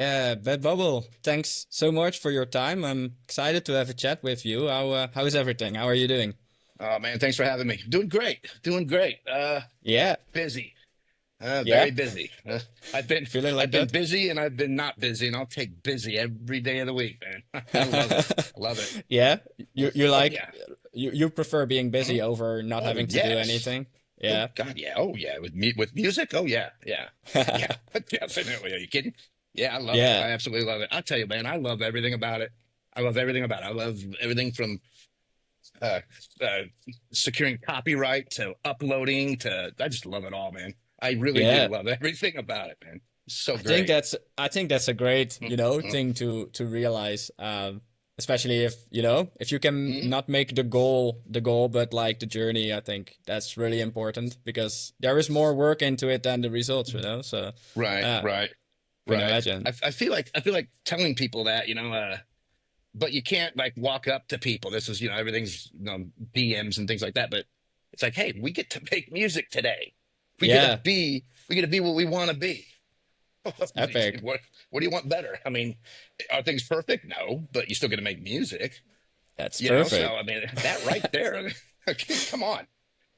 Bad Bubble, thanks so much for your time. I'm excited to have a chat with you. How is everything? How are you doing? Oh man, thanks for having me. Doing great. Doing great. Yeah, Busy. yeah, Very busy. I've been feeling I've like been that? busy and I've been not busy, and I'll take busy every day of the week, man. I love it. I love it. Yeah, you Oh like yeah. you prefer being Mhm. busy over not Oh having to do yes. anything? Oh Yeah. God, yeah. Oh yeah. With music. Oh yeah. Yeah. Yeah. Definitely. Are you kidding? Yeah, I love it. Yeah. I absolutely love it. I'll tell you, man. I love everything about it. I love everything about it. I love everything from uh, uh, securing copyright to uploading to I just love it all, man. I really do Yeah. love everything about it, man. It's so I think great. that's I think that's a great, Mhm, thing to realize. Especially if, if you can mhm. not make the goal, but like the journey, I think that's really important because there is more work into it than the results. So, Right, yeah, right, can right. imagine. I feel like telling people that, but you can't like walk up to people. This is, everything's DMs and things like that. But it's like, hey, we get to make music today. We get to Yeah, be, we get to be what we want to be. it's epic. What do you want better? I mean, are things perfect? No, but you still get to make music, That's So perfect. I mean, that right there, come on,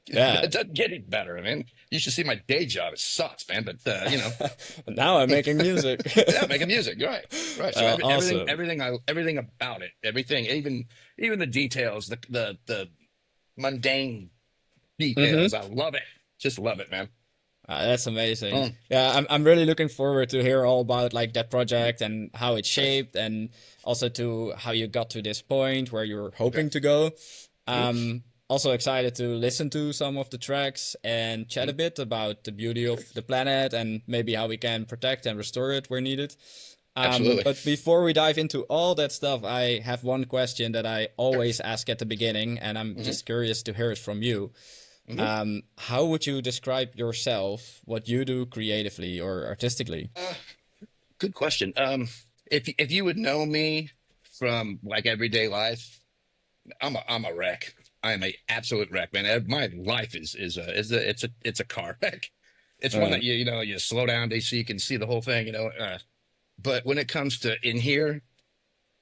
Yeah. it doesn't get any better. I mean, you should see my day job. It sucks, man. But Now I'm making music. yeah, making music, right, right. So Awesome. everything about it, everything, even the details, the mundane Hmm. details. I love it. Just love it, man. That's amazing. Mm, Yeah, I'm really looking forward to hear all about like that project and how it shaped, and also to how you got to this point where you're okay. hoping to go. Mm, Also excited to listen to some of the tracks and chat a mm, bit about the beauty of the planet and maybe how we can protect and restore it where needed. absolutely. But before we dive into all that stuff, I have one question that I Sure. always ask at the beginning, and I'm Hmm. just curious to hear it from you. Hmm. How would you describe yourself, what you do creatively or artistically? Uh, Good question. If you would know me from like everyday life, I'm a wreck. I am a absolute wreck, man. My life is a it's a car wreck. It's one Uh, that you slow down to so you can see the whole thing. But when it comes to in here,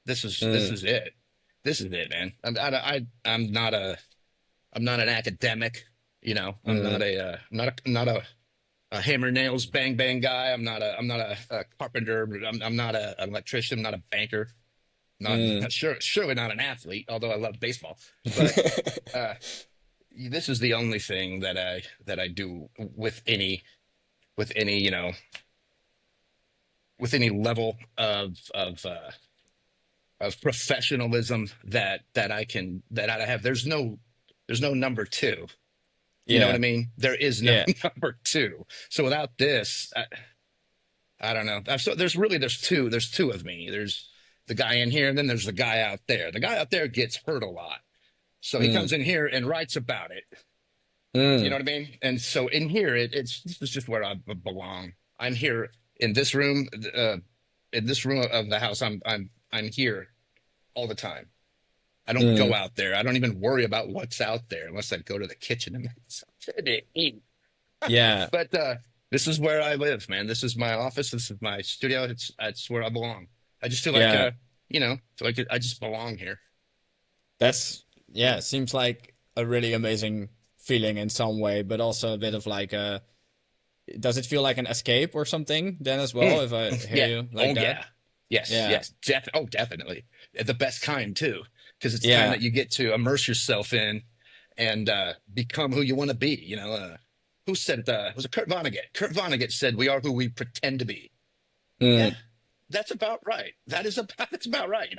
this uh, is it. This is it, man. I'm not an academic. I'm uh, not a hammer nails bang bang guy. I'm not a carpenter. I'm not an electrician. I'm not a banker. uh. Not sure, surely not an athlete, although I love baseball. But uh, this is the only thing that I do with any with any level of professionalism that I have. There's no number two. You know what Yeah, I mean? There is no yeah, number two. So without this, I don't know. There's two of me. There's the guy in here, and then there's the guy out there. The guy out there gets hurt a lot. So he uh, comes in here and writes about it. You uh, know what I mean? And so in here, this is just where I belong. I'm here in this room, in this room of the house. I'm here all the time. I don't uh. go out there. I don't even worry about what's out there unless I go to the kitchen and make something to eat. Yeah, But this is where I live, man. This is my office. This is my studio. It's where I belong. I just feel like yeah. feel like I just belong here. That's yeah. Seems like a really amazing feeling in some way, but also a bit of like a. Does it feel like an escape or something then as well? Mm. If I hear Yeah. you like Oh that? yeah. Yes. Yeah, Yes. Definitely. The best kind too, because it's the kind yeah. that you get to immerse yourself in and become who you want to be. Who said was it Kurt Vonnegut? Kurt Vonnegut said, "We are who we pretend to be." Uh, Yeah, that's about right. That's about right.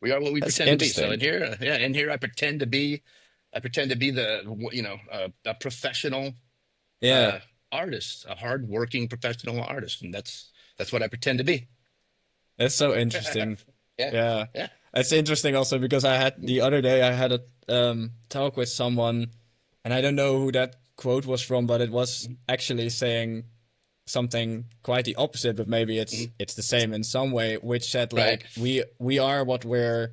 We are what we that's pretend to be. So interesting. in here, I pretend to be a professional Yeah, uh, artist, a hardworking professional artist, and that's what I pretend to be. that's so interesting. Yeah, Yeah. yeah. It's interesting also because I had the other day I had a talk with someone, and I don't know who that quote was from, but it was actually saying something quite the opposite, but maybe it's Mhm. it's the same in some way, which said Right. like we are what we're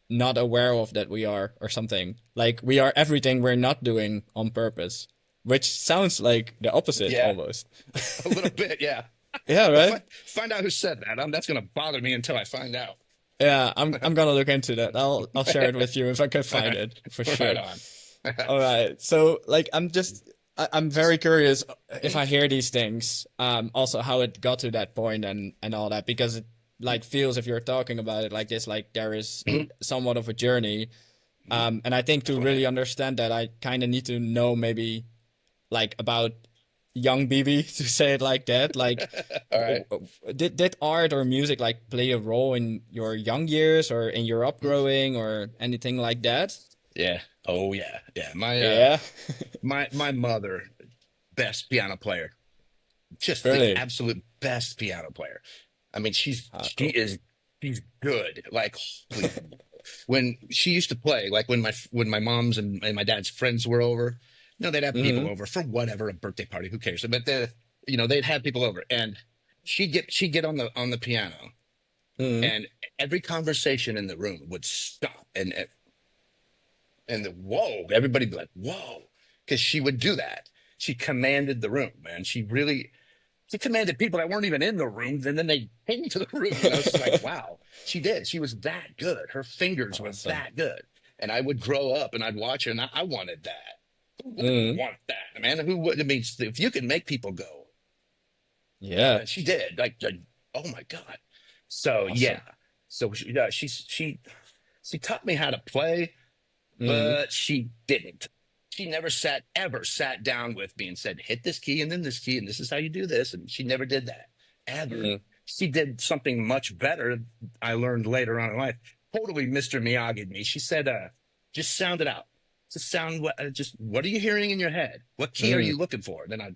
not aware of that we are, or something. Like we are everything we're not doing on purpose, which sounds like the opposite Yeah, almost. a little bit. Yeah, Yeah, But right. find out who said that. That's going to bother me until I find out. Yeah, I'm gonna look into that. I'll share it with you if I can find it for Right sure. on. All right. So like I'm very curious if I hear these things, also how it got to that point and all that because it like feels if you're talking about it like this, like there is somewhat of a journey. And I think to Oh yeah. really understand that I kind of need to know maybe like about young BB to say it like that. Like All right. did art or music like play a role in your young years or in your upgrowing or anything like that? Yeah. Oh yeah. Yeah. Yeah. My mother, best piano player, just the Really? absolute best piano player. I mean, Ah, she cool. is she's good. Like holy, when she used to play, like when my mom's and my dad's friends were over, they'd have people Mm-hmm. over for whatever, a birthday party, who cares? But they'd have people over, and she'd get on the piano, Mm-hmm. and every conversation in the room would stop, and whoa, everybody'd be like, whoa, because she would do that. She commanded the room, man. She commanded people that weren't even in the room, and then they came to the room. It's just like, wow, she did. She was that good. Her fingers were Awesome. that good. And I would grow up and I'd watch her, and I wanted that. Who wouldn't Mm-hmm. want that, man? Who would? I mean, if you can make people go, Yeah. she did. Oh my God. So yeah. Awesome. So she taught me how to play, Mm-hmm. but she didn't. She never ever sat down with me and said, hit this key and then this key, and this is how you do this. And she never did that, ever. Mm-hmm. She did something much better. I learned later on in life. Totally Mr. Miyagi me. She said, just sound it out. Just just what are you hearing in your head? What key are Mm-hmm. you looking for? Then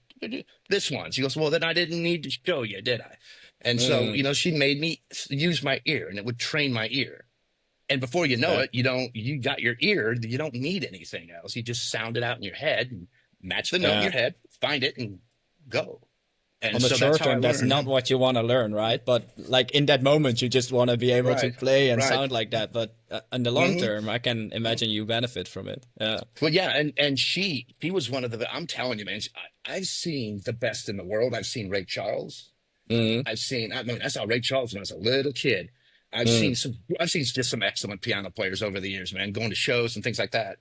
this one. She goes, well, then I didn't need to show you, did I? And so, Mm-hmm. she made me use my ear, and it would train my ear. And before you know Okay. it, you got your ear, you don't need anything else. You just sound it out in your head and match the note in Yeah. your head, find it and go. And On the so that's short how I term, that's learned. not what you want to learn, right? But like in that moment, you just want to be able to Right. play and Right. sound like that. But in the long Hmm. term, I can imagine you benefit from it. Yeah. Well, yeah, and she was one of I'm telling you, man, I've seen the best in the world. I've seen Ray Charles. Mm-hmm. I mean, I saw Ray Charles when I was a little kid. Mm-hmm. I've seen just some excellent piano players over the years, man, going to shows and things like that.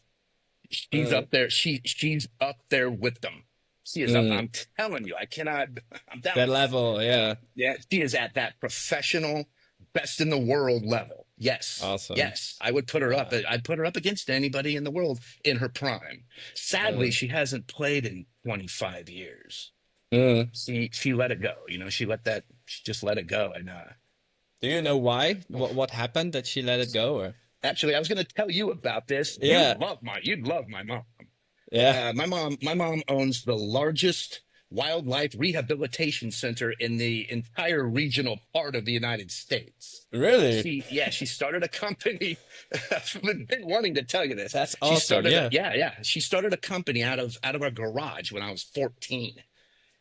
She's Mm-hmm. up there. She's up there with them. She is up. Mm-hmm. I'm telling you, I cannot. I'm That telling you. level, yeah. Yeah, she is at that professional, best in the world level. Yes, Awesome. yes, I would put her up. Wow. I'd put her up against anybody in the world in her prime. Sadly, Mm-hmm. she hasn't played in 25 years. Mm-hmm. She let it go. She just let it go. And Do you know why? What happened that she let it go? Or actually, I was going to tell you about this. yeah, You'd love my mom. yeah. My mom owns the largest wildlife rehabilitation center in the entire regional part of the United States. Really? She started a company. I've been wanting to tell you this. That's awesome. Yeah. She started a company out of our garage when I was 14,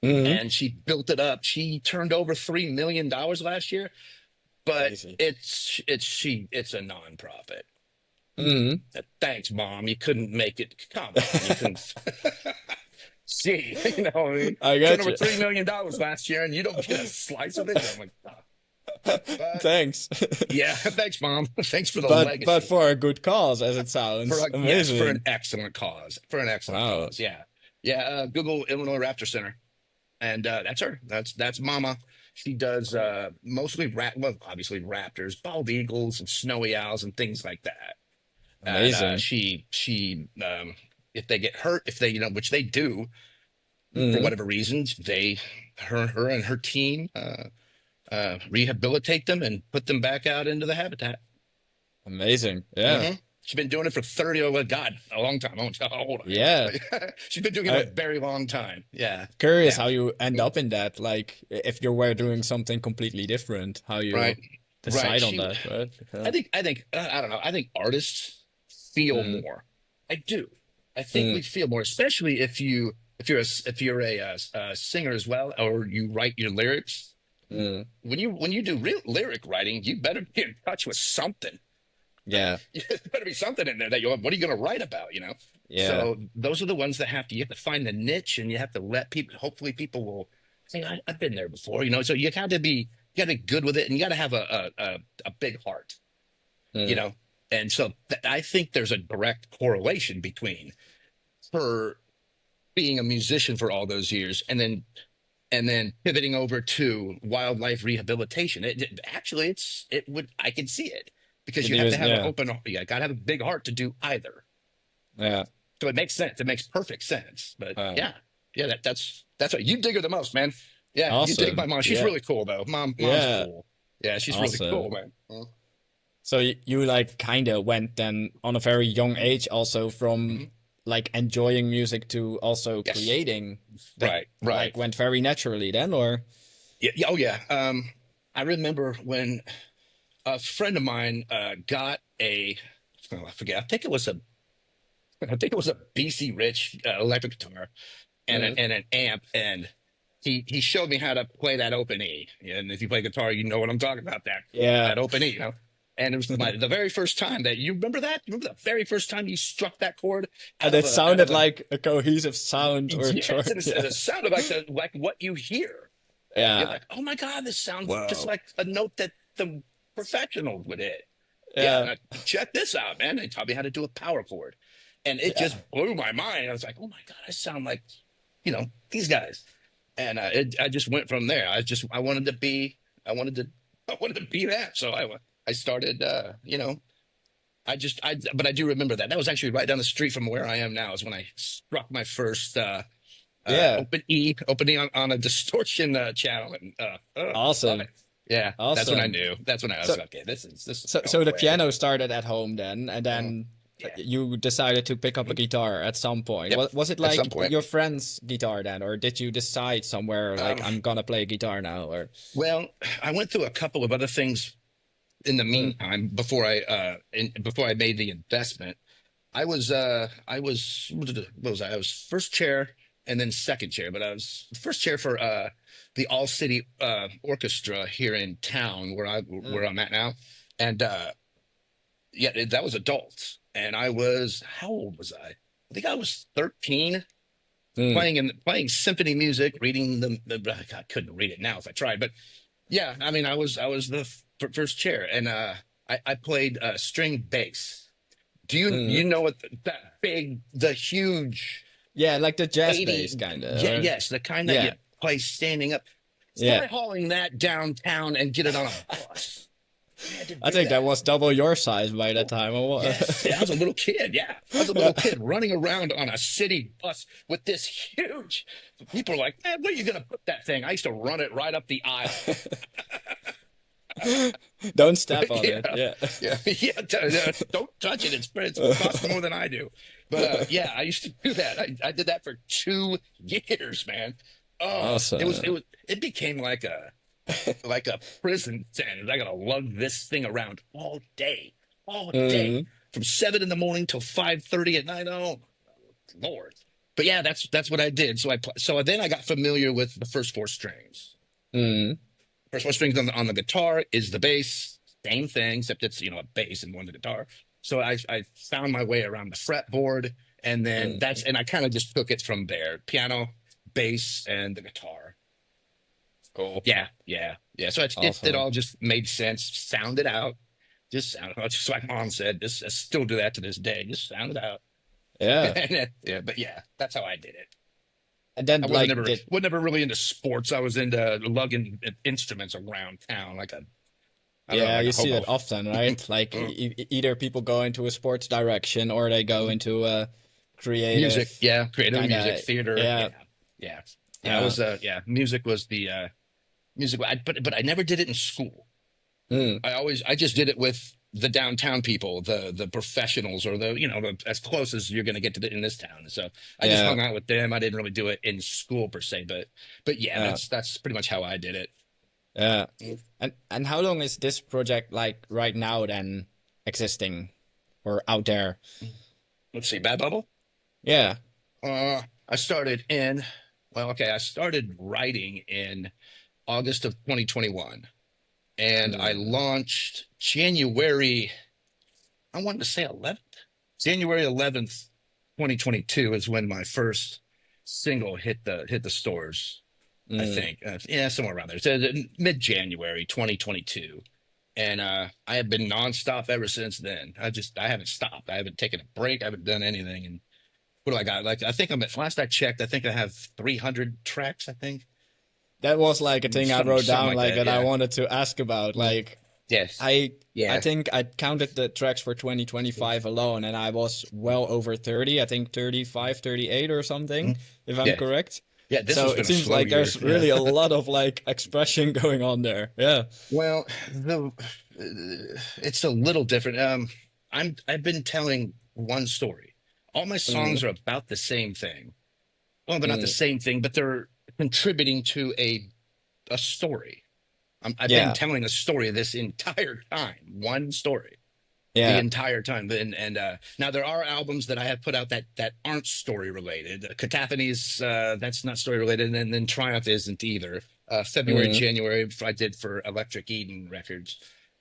Mm-hmm. and she built it up. She turned over $3 million last year, but Crazy. it's a nonprofit. Mm-hmm. Thanks, mom. You couldn't make it. Come on, you couldn't. See, I mean, I turned got over you. $3 million last year, and you don't get a slice of it. I'm like, but Thanks. yeah, thanks, mom. Thanks for the But legacy. for a good cause, as it For sounds. yes, for an Amazing. excellent cause. For an excellent Wow. cause. Yeah, yeah. Google Illinois Raptor Center, and that's her. That's Mama. She does mostly well, obviously raptors, bald eagles, and snowy owls, and things like that. And Amazing. she if they get hurt, if they which they do for Mm-hmm. whatever reasons, her and her team rehabilitate them and put them back out into the habitat. Amazing. Yeah. Hmm. She's been doing it for 30, oh God, a long time. I won't tell how old I am. Yeah. But she's been doing it a I very long time. Yeah. curious Yeah. how you end up in that. Like, if you were doing something completely different, how Right. you Right. decide on that, right? Yeah. I think, I don't know. I think artists feel Mm, more. I do. I think we mm, feel more, especially if you're a singer as well, or you write your lyrics. mm. When you do real lyric writing, you better be in touch with something. Yeah. There better be something in there that what are you going to write about, Yeah. So those are the ones that you have to find the niche, and you have to let people, hopefully people will Hey, I've been there before, you know. So you got to be good with it, and you got to have a big heart, you Mm. know. And so I think there's a direct correlation between her being a musician for all those years, and then pivoting over to wildlife rehabilitation. Actually, it would I can see it because It you have to is, have an yeah, open, you got to have a big heart to do either. yeah. So it makes sense. It makes perfect sense. But Um, yeah, yeah, that's what you dig her the most, man. Yeah, you dig my awesome. mom. She's Yeah, really cool though. Mom's yeah, cool. Yeah, she's really cool, awesome. man. Well, So you like kind of went then on a very young age also from mhm. like enjoying music to also Yes, creating that right, right. like went very naturally then or Yeah, yeah, oh yeah. I remember when a friend of mine got oh, I forget. I think it was a BC Rich electric guitar and Mm. an amp, and he showed me how to play that open E. And if you play guitar, you know what I'm talking about. Yeah. That open E, you know. And it was the very first time that you remember that. You remember the very first time you struck that chord And it out of sounded a like a cohesive sound or yes, chord. and Yeah. it sounded like like what you hear. You're Yeah. like, oh my god, this sounds just Wow. like a note that the professionals would hit. Yeah, Yeah. now check this out, man. They taught me how to do a power chord, and it Yeah. just blew my mind. I was like, oh my god, I sound like these guys, and I just went from there. I wanted to be I wanted to be that. So I started but I do remember that was actually right down the street from where I am now is when I struck my first Yeah. open E on a distortion channel, and love it. Awesome. Yeah, that's when I Awesome. knew. That's when I was So like, okay, this is so going the away. piano started at home then and Uh, then yeah. you decided to pick up a Mhm. guitar at some point. Yep. Was it At some like point. your friend's guitar then or did you decide somewhere like Um, I'm gonna play guitar now or well, I went through a couple of other things in the Mm. meantime before I made the investment. I was what was I? I was first chair and then second chair, but I was first chair for the All City Orchestra here in town Mm. where I'm at now, and yeah, that was adults, and I was how old was I? I think I was 13, Mm. playing symphony music, reading the I couldn't read it now if I tried, but yeah, I mean I was the first chair, and I played string bass. Do you Mm. know what the huge Yeah, like the jazz bass 80, kind yeah, of. yes, the kind that you Yeah. play standing up. Yeah. Try hauling that downtown and get it on a bus. I had to I do think that that. was double your size by that Oh, time or yes. I was a what? little kid. Yeah. I was a little kid running around on a city bus with this huge. People are like, man, where are you going to put that thing? I used to run it right up the aisle. Don't step on it. Yeah. Yeah. Yeah. Yeah. Don't touch it. It's costs more than I do. But yeah, I used to do that. I did that for 2 years, man. Oh, Awesome. it became like a prison sentence. I gotta lug this thing around all day, Mm. from 7 in the morning till 5:30 at night. Oh Lord! But yeah, that's what I did. So then I got familiar with the first four strings. Mm. First four strings on the guitar is the bass. Same thing, except it's a bass and one's a guitar. So I found my way around the fretboard, and then Mm. I kind of just took it from there: piano, bass, and the guitar. Cool. Yeah, yeah, yeah. So it Awesome. all just made sense. Sound it out. Just sound it out. Just like mom said. Just I still do that to this day. Just sound it out. Yeah. Yeah, but yeah, that's how I did it. And then I like did wasn't never really into sports. I was into lugging instruments around town like a I don't know yeah, like a you see hobo. that often, right? Like either people go into a sports direction or they go into a Music, creative yeah, creative kind music, of theater, yeah, yeah. yeah, yeah. I Yeah. was yeah. Music was the music. But I never did it in school. Mm. I just did it with the downtown people, the professionals, or as close as you're going to get to in this town. So I just Yeah. hung out with them. I didn't really do it in school per se, but yeah, Yeah. that's pretty much how I did it. Yeah. And how long is this project like right now then existing or out there? Let's see, Bad Bubble. Yeah. I started in I started writing in August of 2021, and I Mm. launched January. I wanted to say 11th. January 11th, 2022 is when my first single hit the stores. I Mm. think. Yeah, somewhere around there. So mid January 2022. And I have been nonstop ever since then. I haven't stopped. I haven't taken a break. I haven't done anything. And what do I got? Like I think I'm at last I checked, I think I have 300 tracks, I think. That was like a thing I wrote Something down, like like that. that I Yeah. wanted to ask about. Mm. Like Yes. I I Yeah. think I counted the tracks for 2025 alone, and I was well over 30. I think 35, 38 or something, Mm. if I'm Yeah. correct. Yeah. This So has it been a seems slow like year. there's Yeah. really a lot of like expression going on there. Yeah. Well, it's a little different. I've been telling one story. All my Mm, songs are about the same thing. Well, they're not the mm, same thing, but they're contributing to a story. I've been yeah. telling a story this entire time, one story, the Yeah. entire time. And now there are albums that I have put out that aren't story related. Cacophonies, that's not story related, and then Triumph isn't either. February, Mm, January, I did for Electric Eden Records.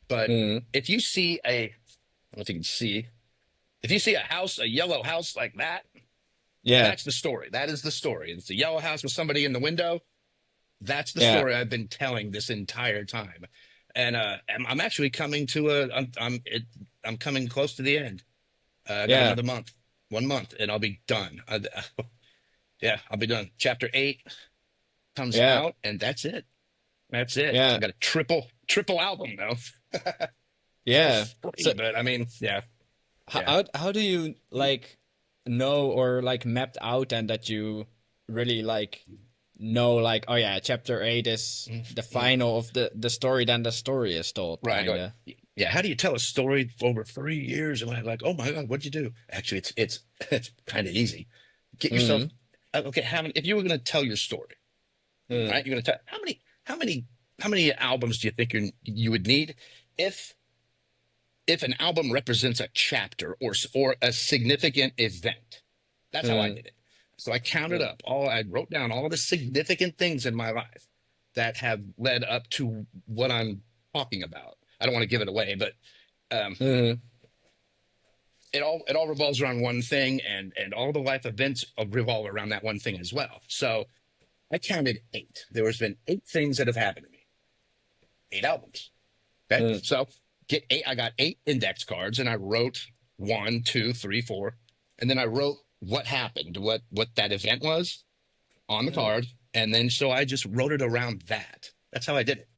But mm, if you see a, I don't know if you can see, if you see a house, a yellow house like that, yeah. that's the story. That is the story. It's a yellow house with somebody in the window. That's the Yeah. story I've been telling this entire time. And I'm actually coming to I'm coming close to the end. I got Yeah. another month, 1 month, and I'll be done. Yeah, I'll be done. Chapter 8 comes Yeah. out, and that's it. That's it. I Yeah. got a triple album though. For Yeah. free, So but I mean, yeah, yeah. how do you like know or like mapped out and that you really like know like, oh yeah, chapter 8 is Mm, the mm. final of the story, then the story is told, Right. kind Right. of. Yeah. How do you tell a story over 3 years? And like, oh my God, what'd you do? Actually, it's it's kind of easy. Get yourself Mm, okay. How many? If you were going to tell your story, mm, right? You're going to tell how many albums do you think you would need if an album represents a chapter or a significant event? That's how I mm, did it. So I counted mm, up I wrote down all the significant things in my life that have led up to what I'm talking about. I don't want to give it away, but um, mm, it all revolves around one thing, and all the life events revolve around that one thing as well. So I counted 8. There has been 8 things that have happened to me, 8 albums. Okay, mm, so get 8. I got 8 index cards, and I wrote 1, 2, 3, 4, and then I wrote what happened, what that event was on the mm, card, and then so I just wrote it around that. That's how I did it.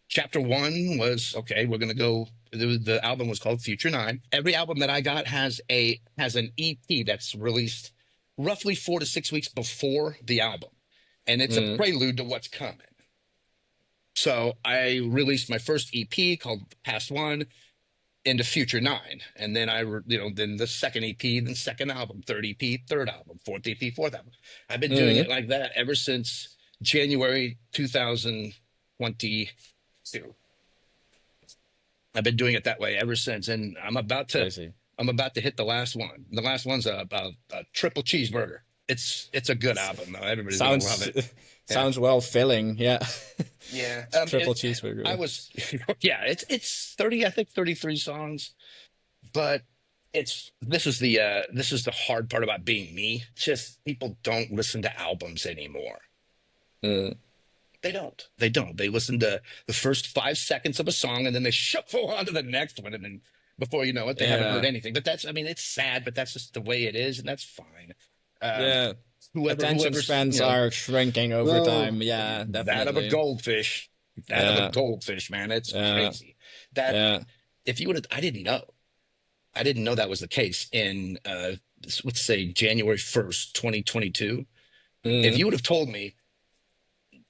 Chapter 1 was okay. We're gonna go. The album was called Future 9. Every album that I got has an EP that's released roughly 4 to 6 weeks before the album, and it's a mm, prelude to what's coming. So I released my first EP called Past One into Future 9, and then then the second EP, then second album, third EP, third album, fourth EP, fourth album. I've been doing mm. it like that ever since January 2022. I've been doing it that way ever since, and Crazy. I'm about to hit the last one. The last one's a triple cheeseburger. It's a good album though. Everybody's gonna love Sounds it. Yeah. sounds well filling. Yeah. Yeah. Triple cheeseburger. I was, yeah, it's 30, I think 33 songs, but this is the hard part about being me. Just people don't listen to albums anymore. Mm, They don't. They listen to the first 5 seconds of a song and then they shuffle on to the next one. And then before you know it, they haven't heard yeah. anything. But I mean, it's sad, but that's just the way it is. And that's fine. Um, Yeah. Attention whoever's, spans are shrinking over oh, time. Yeah, that of a definitely. goldfish. That of a Yeah. goldfish, man. It's Yeah. crazy. That Yeah. if you would have, I didn't know. I didn't know that was the case in let's say January 1st, 2022. If Mm, you would have told me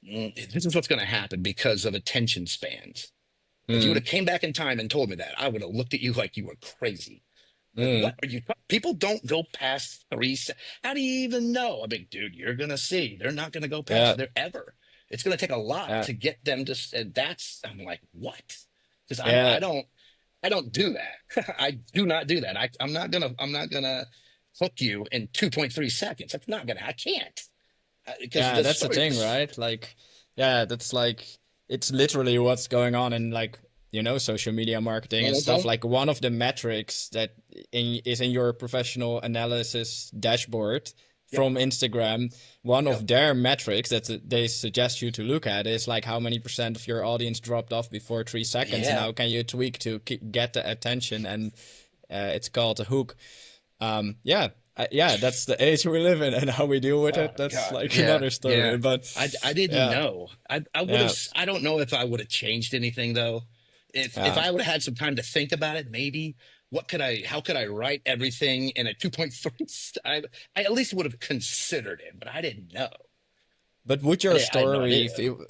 this is what's going to happen because of attention spans. If you would mm, have came back in time and told me that, I would have looked at you like you were crazy. Like, mm. what are you? People don't go past 3 How do you even know? I mean, dude, you're gonna see. They're not gonna go past Yeah. there ever. It's gonna take a lot Yeah. to get them to. And that's I'm like, what? Because Yeah. I don't do that. I do not do that. I'm not gonna hook you in 2.3 seconds. That's not gonna. I can't because Yeah, the that's the story. thing, right? Like, yeah, that's like it's literally what's going on in like, social media marketing and stuff. Mhm. Like one of the metrics that is in your professional analysis dashboard Yep. from Instagram, one Yep. of their metrics that they suggest you to look at is like how many percent of your audience dropped off before 3 seconds, and Yeah. how can you tweak to get the attention, and it's called a hook. Yeah, yeah, that's the age we live in, and how we deal with Oh it. That's God. like Yeah. another story. Yeah. But I didn't yeah, know. I would have. yeah, I don't know if I would have changed anything though. If yeah. I would have had some time to think about it, maybe. What could I? How could I write everything in a 2.3? I at least would have considered it, but I didn't know. But would your I had no story idea. feel,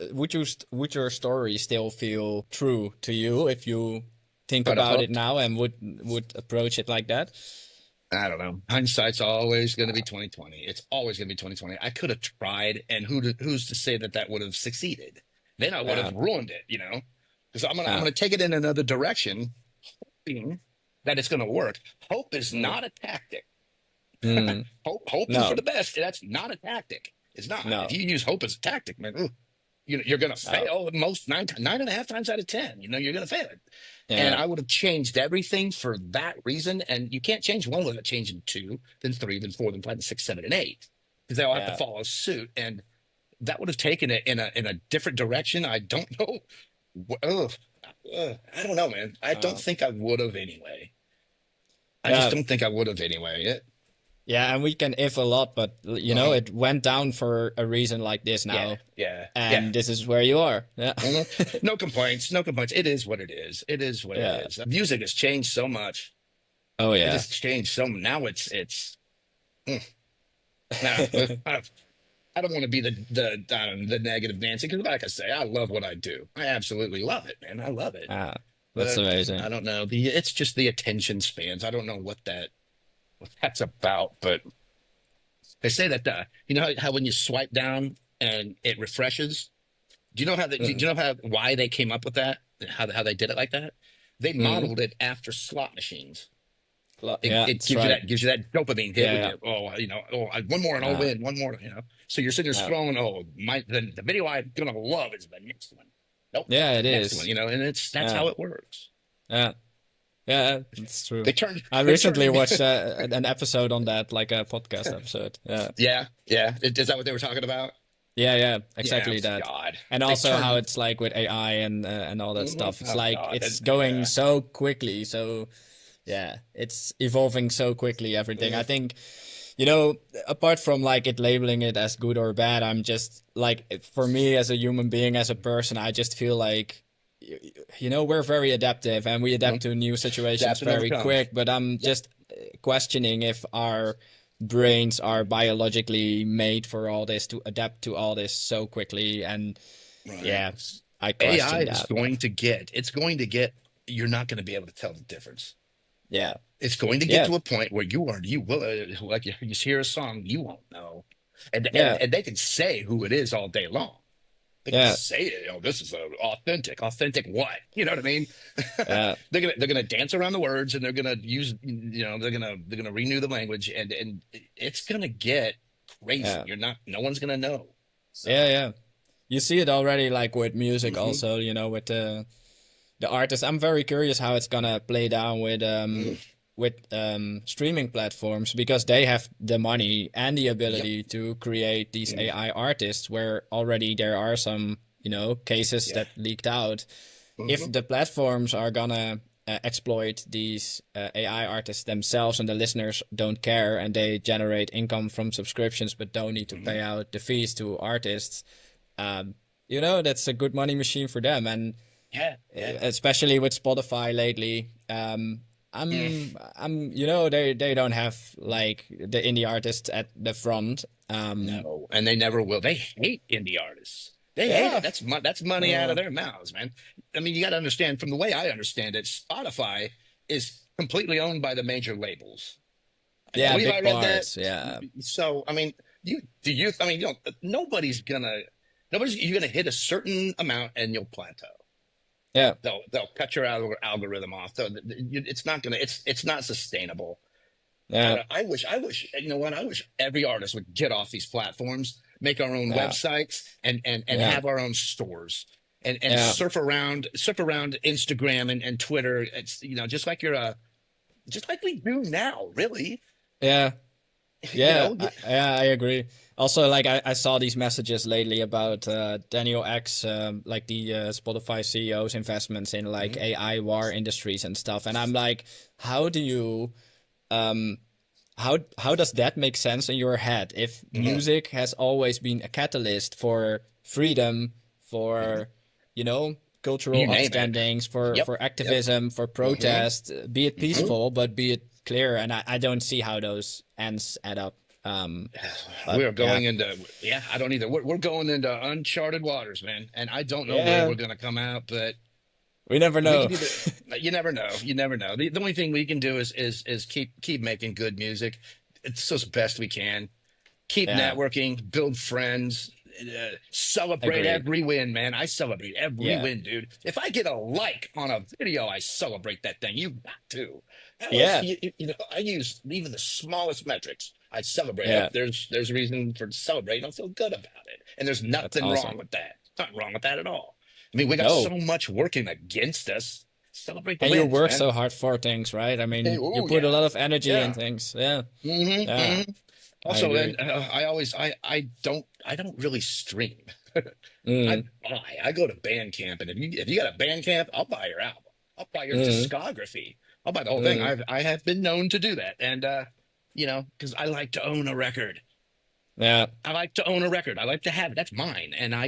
would your story still feel true to you if you think But I about it hooked. now and would approach it like that? I don't know. Hindsight's always going to be 2020. It's always going to be 2020. I could have tried, and who's to say that that would have succeeded? Then I would have Yeah, ruined it, you know, because I'm yeah, gonna take it in another direction, hoping that it's going to work. Hope is mm, not a tactic. mm, Hoping for no, the best. That's not a tactic. It's not. If no, you use hope as a tactic, man, ooh, you're going to no, fail most nine and a half times out of 10. You know, you're going to fail it. And yeah, I would have changed everything for that reason. And you can't change one without changing two, then three, then four, then five, then six, seven, and eight, because they all have to yeah, follow suit. And that would have taken it in a different direction. I don't know. Ugh, I don't know, man. I don't uh, think I would have anyway. I just yeah, don't think I would have anyway. yeah. And we can if a lot, but Uh-huh. it went down for a reason like this Yeah, now, yeah, yeah. and this is where you are. Yeah, Mhm. No complaints. No complaints. It is what it is. It is what it yeah. is. Music has changed so much. Oh It yeah, has changed so now. Mm, nah, I don't want to be the negative Nancy, because like I say, I love what I do. I absolutely love it, man. I love it. ah, that's But amazing. I don't know. It's just the attention spans. I don't know what that's about. But they say that you know how when you swipe down and it refreshes. Do Mm, you know how why they came up with that? How they did it like that? They mm. modeled it after slot machines. Yeah, It that's right. gives you that dopamine hit Yeah, when yeah, you one more and I'll win, one more, So you're sitting there yeah, scrolling. Oh, the video I'm gonna love is the next one. Nope, yeah. the It next one. is. And that's Yeah, how it works. yeah. Yeah, that's true. They turned I they turned recently watched an episode on that, like a podcast episode. Yeah, yeah, yeah. Is that what they were talking about? yeah, yeah, Yeah. exactly that. God, And they also how turned. it's like with AI and all that Mhm. stuff. It's Oh like God, it's going yeah. so quickly. So yeah, it's evolving so quickly, everything. I Mhm. think, apart from like it labeling it as good or bad, I'm just like, for me as a human being, as a person, I just feel like, we're very adaptive and we adapt Mhm. to new situations Adapt and very overcome. quick, but I'm Yep. just questioning if our brains are biologically made for all this, to adapt to all this so quickly. And Right. yeah, I AI question is that. going to get, it's going to get, you're not going to be able to tell the difference. Yeah, It's going to get yeah, to a point where you will, like you hear a song, you won't know. yeah, And they can say who it is all day long. They can yeah, say it, this is authentic. Authentic what? You know what I mean? yeah, They're gonna dance around the words, and they're gonna use, they're gonna renew the language, and it's gonna get crazy. yeah, No one's gonna know. yeah, So, yeah. You see it already, like with music, mhm. also. With the artist. I'm very curious how it's gonna play down with streaming platforms, because they have the money and the Yep. ability to create these Mm. AI artists, where already there are some cases Yeah. that leaked out. If Hmm. the platforms are gonna exploit these AI artists themselves, and the listeners don't care, and they generate income from subscriptions but don't need to Hmm. pay out the fees to artists, um, that's a good money machine for them. And Yeah. Yeah. especially with Spotify lately. Mm. They don't have like the indie artists at the front. No, and they never will. They hate indie artists. They hate it. Yeah, That's money out of uh, their mouths, man. I mean, you got to understand, from the way I understand it, Spotify is completely owned by the major labels. I yeah, believe I big read that. parts. Yeah, So, I mean, I mean, you're gonna hit a certain amount and you'll plateau. yeah, They'll cut your algorithm off. It's not gonna, it's not sustainable. yeah, I wish, you know what? I wish every artist would get off these platforms, make our own yeah, websites, and yeah, have our own stores, and yeah, surf around Instagram and Twitter. It's, just like just like we do now, really. yeah. You Yeah, know, I agree. Also, like I saw these messages lately about Daniel X, like the Spotify CEO's investments in like Mhm. AI war industries and stuff, and I'm like, how do you um how does that make sense in your head if Mhm. music has always been a catalyst for freedom, Mhm. for you know cultural You name it. upstandings, Yep. for Yep. activism, for Hmm. protest, be it Hmm. peaceful but be it clear, and I don't see how those ends add up. But We're yeah, going into, yeah, I don't either. We're going into uncharted waters, man. And I don't know where yeah, we're going to come out, but we never we know. can either, you never know. You never know. The only thing we can do is keep making good music. It's as best we can. Keep Yeah, networking, build friends, celebrate agreed. every win, man. I celebrate every Yeah, win, dude. If I get a like on a video, I celebrate that thing. You got to. yeah, You know, I use even the smallest metrics. I celebrate. Oh, yeah. there's a reason for celebrating. I feel good about it, and there's That's nothing wrong awesome. with that. Nothing wrong with that at all. I mean, we got so No, much working against us. Celebrate the and you wins, work man. so hard for things, right? I Hey, mean, you oh put a yeah, lot of energy in yeah. things. Yeah, Hmm. yeah, I Also, then agree. I don't really stream. I Mm, buy. I go to Bandcamp, and if you got a Bandcamp, I'll buy your album. I'll buy your mm, discography. I'll buy the whole thing. mm. I have been known to do that, and you know, because I like to own a record. Yeah, I like to own a record. I like to have it. That's mine, and yeah, I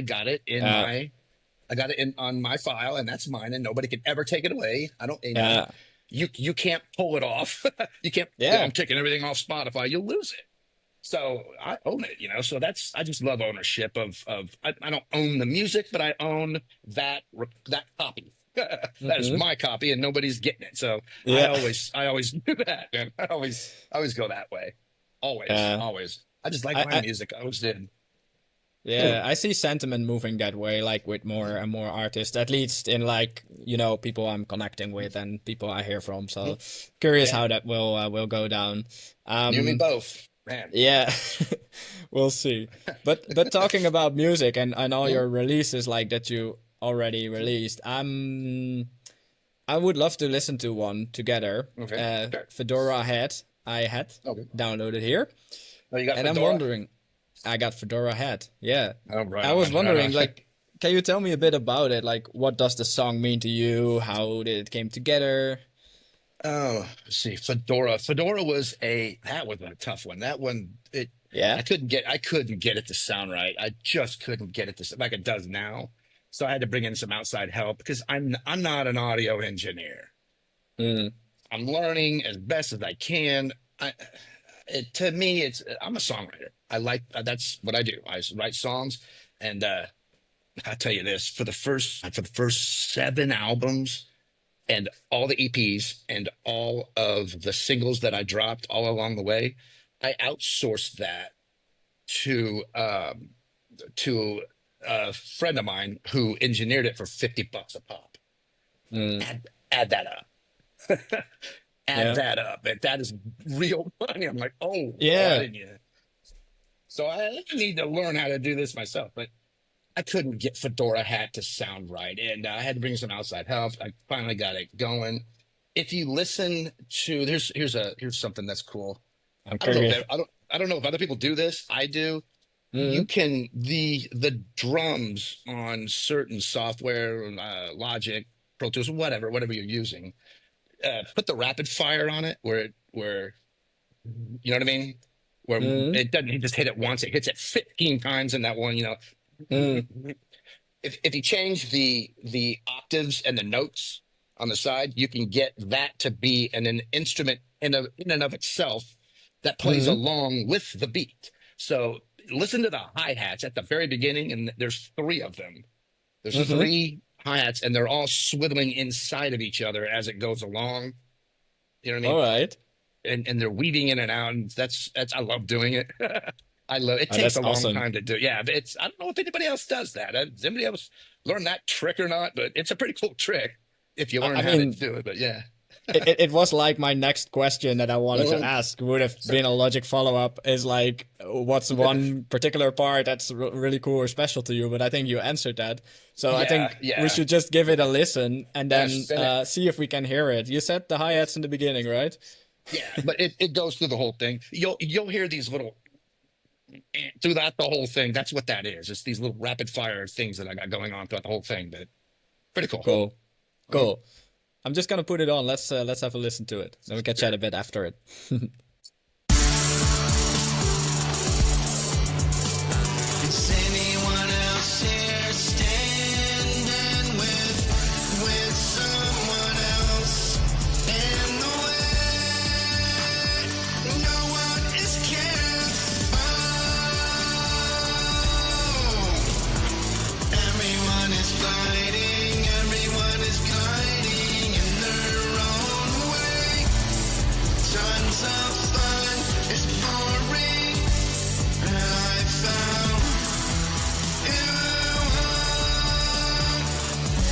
got it in on my file, and that's mine, and nobody can ever take it away. I don't, you know, yeah, you can't pull it off. You can't. yeah. I'm taking everything off Spotify. You'll lose it. So I own it, you know. So that's I just love ownership of I don't own the music, but I own that copy. That is Hmm. my copy, and nobody's getting it. So Yeah, I always do that, man. I always go that way. Always, yeah. always. I just like my I music. I always did. yeah, I see sentiment moving that way, like with more and more artists, at least in like, people I'm connecting with and people I hear from. So curious Yeah, how that will go down. you and me Um, both, man. yeah, we'll see. But talking about music and all Mhm. your releases like that you already released, I would love to listen to one together. Okay, sure. Fedora Head, I had Okay. downloaded here, Oh, you got and I'm Fedora? wondering, I got Fedora Head. Yeah. Oh, right I was on, right wondering, on. like, can you tell me a bit about it? Like, what does the song mean to you? How did it came together? Oh, let's see, Fedora. Fedora was that was a tough one. That one, Yeah. I couldn't get it to sound right. I just couldn't get it to like it does now. So I had to bring in some outside help because I'm not an audio engineer. Mm, I'm learning as best as I can. To me, I'm a songwriter. I like that's what I do. I write songs, and I'll tell you this: for the first 7 albums and all the EPs and all of the singles that I dropped all along the way, I outsourced that to to a friend of mine who engineered it for $50 a pop. mm, Add that up. Add yeah. that up. And that is real money. I'm like, oh, why Yeah. didn't you? So I need to learn how to do this myself. But I couldn't get Fedora Hat to sound right, and I had to bring some outside help. I finally got it going. If you listen to, here's something that's cool. I'm I don't know if curious. I don't know if other people do this. I do. You Mm, can the drums on certain software, Logic, Pro Tools, whatever you're using. Put the rapid fire on it, where you know what I mean, where mm, it doesn't just hit it once; it hits it 15 times in that one. You mm, know, if you change the octaves and the notes on the side, you can get that to be an instrument in and of itself that plays mm, along with the beat. So listen to the hi-hats at the very beginning, and there's three of them. There's mm-hmm. three hi-hats, and they're all swiveling inside of each other as it goes along. You know what I All mean? right. And they're weaving in and out, and that's I love doing it. I love it. Oh, Takes that's a long awesome. time to do. Yeah, but I don't know if anybody else does that. Does anybody else learn that trick or not? But it's a pretty cool trick if you I, learn I how to mean, do it. But yeah. it was like my next question that I wanted to Mhm. ask would have been a logic follow-up is like, what's one particular part that's really cool or special to you? But I think you answered that. So I Yeah, think we yeah. should just give it a listen and then Yes, and it, see if we can hear it. You said the hi-hats in the beginning, right? Yeah, but it goes through the whole thing. You'll hear these little throughout the whole thing. That's what that is. It's these little rapid fire things that I got going on throughout the whole thing. But pretty cool. Cool. Cool. I'm just gonna put it on. Let's have a listen to it. Then we can chat Sure. a bit after it. Is anyone else here standing with someone else in the way? No one is careful. Everyone is gliding in their own way. Tons of fun is boring, and I found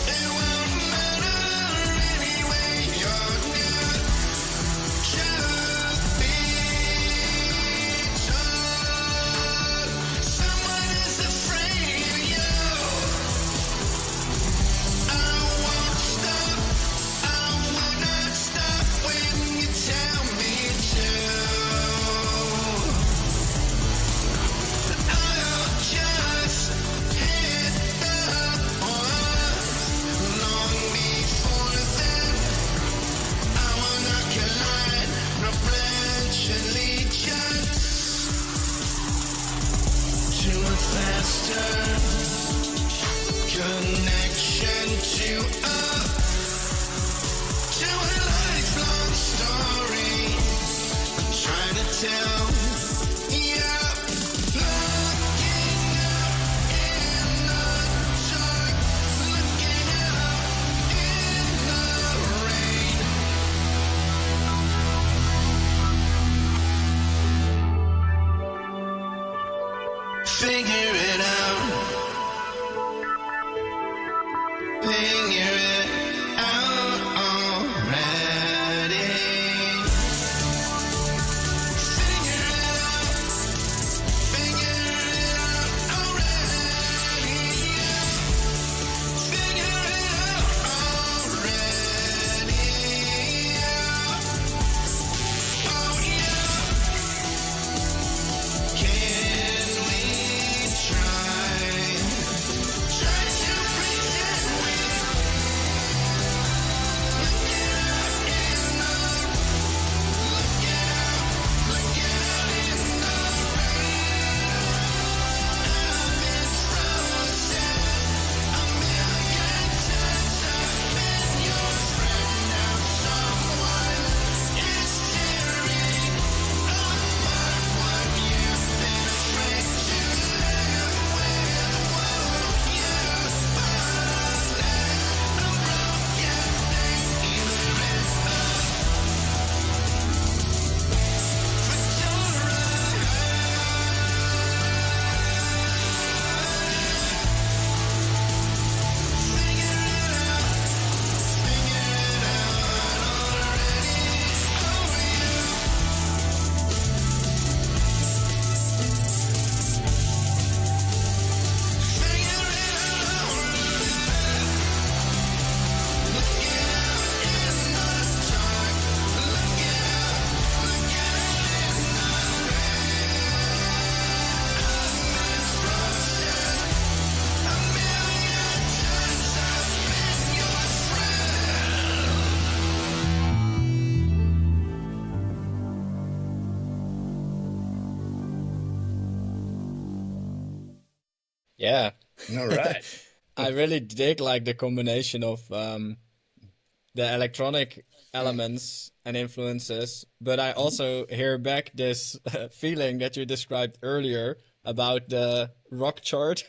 it won't matter anyway. You're new, should be told. Someone is afraid of you. I won't stop. I will not stop when you tell me to. I'll just hit the pause. Long before then, I wanna collide. No pledge allegiance to a faster connection to a lifelong story I'm trying to tell. Yeah, looking up in the dark, looking out in the rain. Figure it out. Figure it out already. Figure it out. Figure it out already. Figure it out already. Oh yeah. Can we try? Try to pretend we Yeah. All right. I really dig like the combination of the electronic elements and influences, but I also hear back this feeling that you described earlier about the rock chart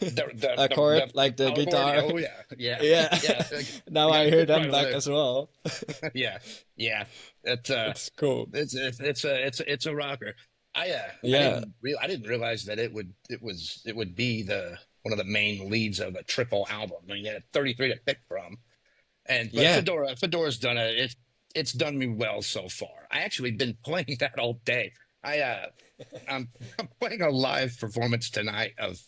chord, like the power chord. guitar. Oh yeah, yeah, Yeah. yeah. Now I I got hear hit them right back with as well. it. Yeah, yeah. It's It's cool. it's a rocker. Yeah. I didn't realize that it would be the one of the main leads of a triple album. I mean, you had 33 to pick from, and but Yeah. Fedora's done it's done me well so far. I actually been playing that all day. I I'm I'm playing a live performance tonight of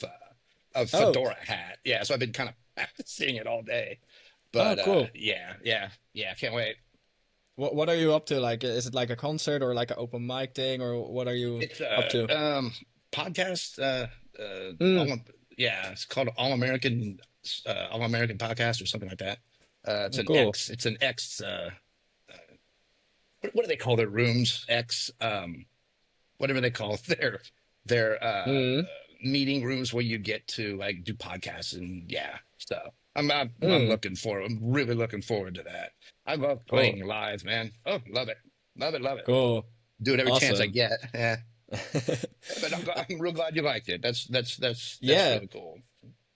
Oh. Fedora Hat. Yeah, so I've been kind of practicing it all day. Oh, But cool. yeah, can't wait. What are you up to? Like, is it like a concert or like an open mic thing, or what are you It's up to? podcast. Mm, Yeah, it's called All American Podcast or something like that. It's oh, an cool. X. It's an X. What do they call their rooms? X. Whatever they call their Mm, meeting rooms where you get to like do podcasts and yeah. So mm, I'm really looking forward to that. I love cool, playing live, man. Oh, love it, love it, love it. cool, Do it every chance I awesome. get. Yeah. But I'm real glad you liked it. That's Yeah, really cool.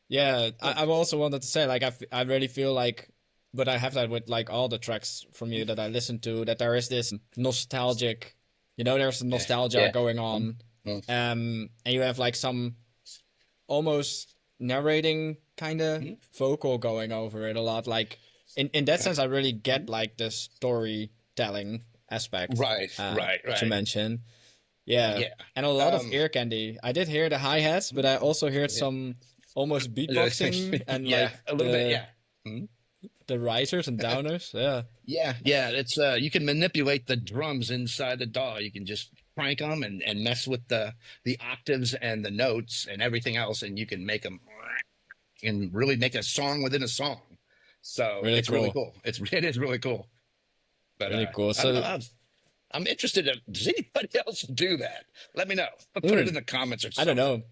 yeah. Cool. I also wanted to say, like, I really feel like, but I have that with like all the tracks from you that I listen to, that there is this nostalgic, there's Yeah, nostalgia yeah. going Mm, on, mm, and you have like some almost narrating kind of mm. vocal going over it a lot. Like in that Right. sense, I really Mm. get like the storytelling aspect Right, right, that you right. mentioned. Yeah, Yeah. and a lot of Um, ear candy. I did hear the hi hats, but I also heard yeah. some almost beatboxing and Yeah, like a little bit. the Yeah. Mhm. the risers and downers. Yeah, Yeah, yeah. It's you can manipulate the drums inside the DAW. You can just crank them and mess with the octaves and the notes and everything else, and you can make them and really make a song within a song. So really it's really cool, cool. It is really cool. But really cool. I don't know. So, I'm interested in, does anybody else do that? Let me know. Put it mm, in the comments or I don't something. know.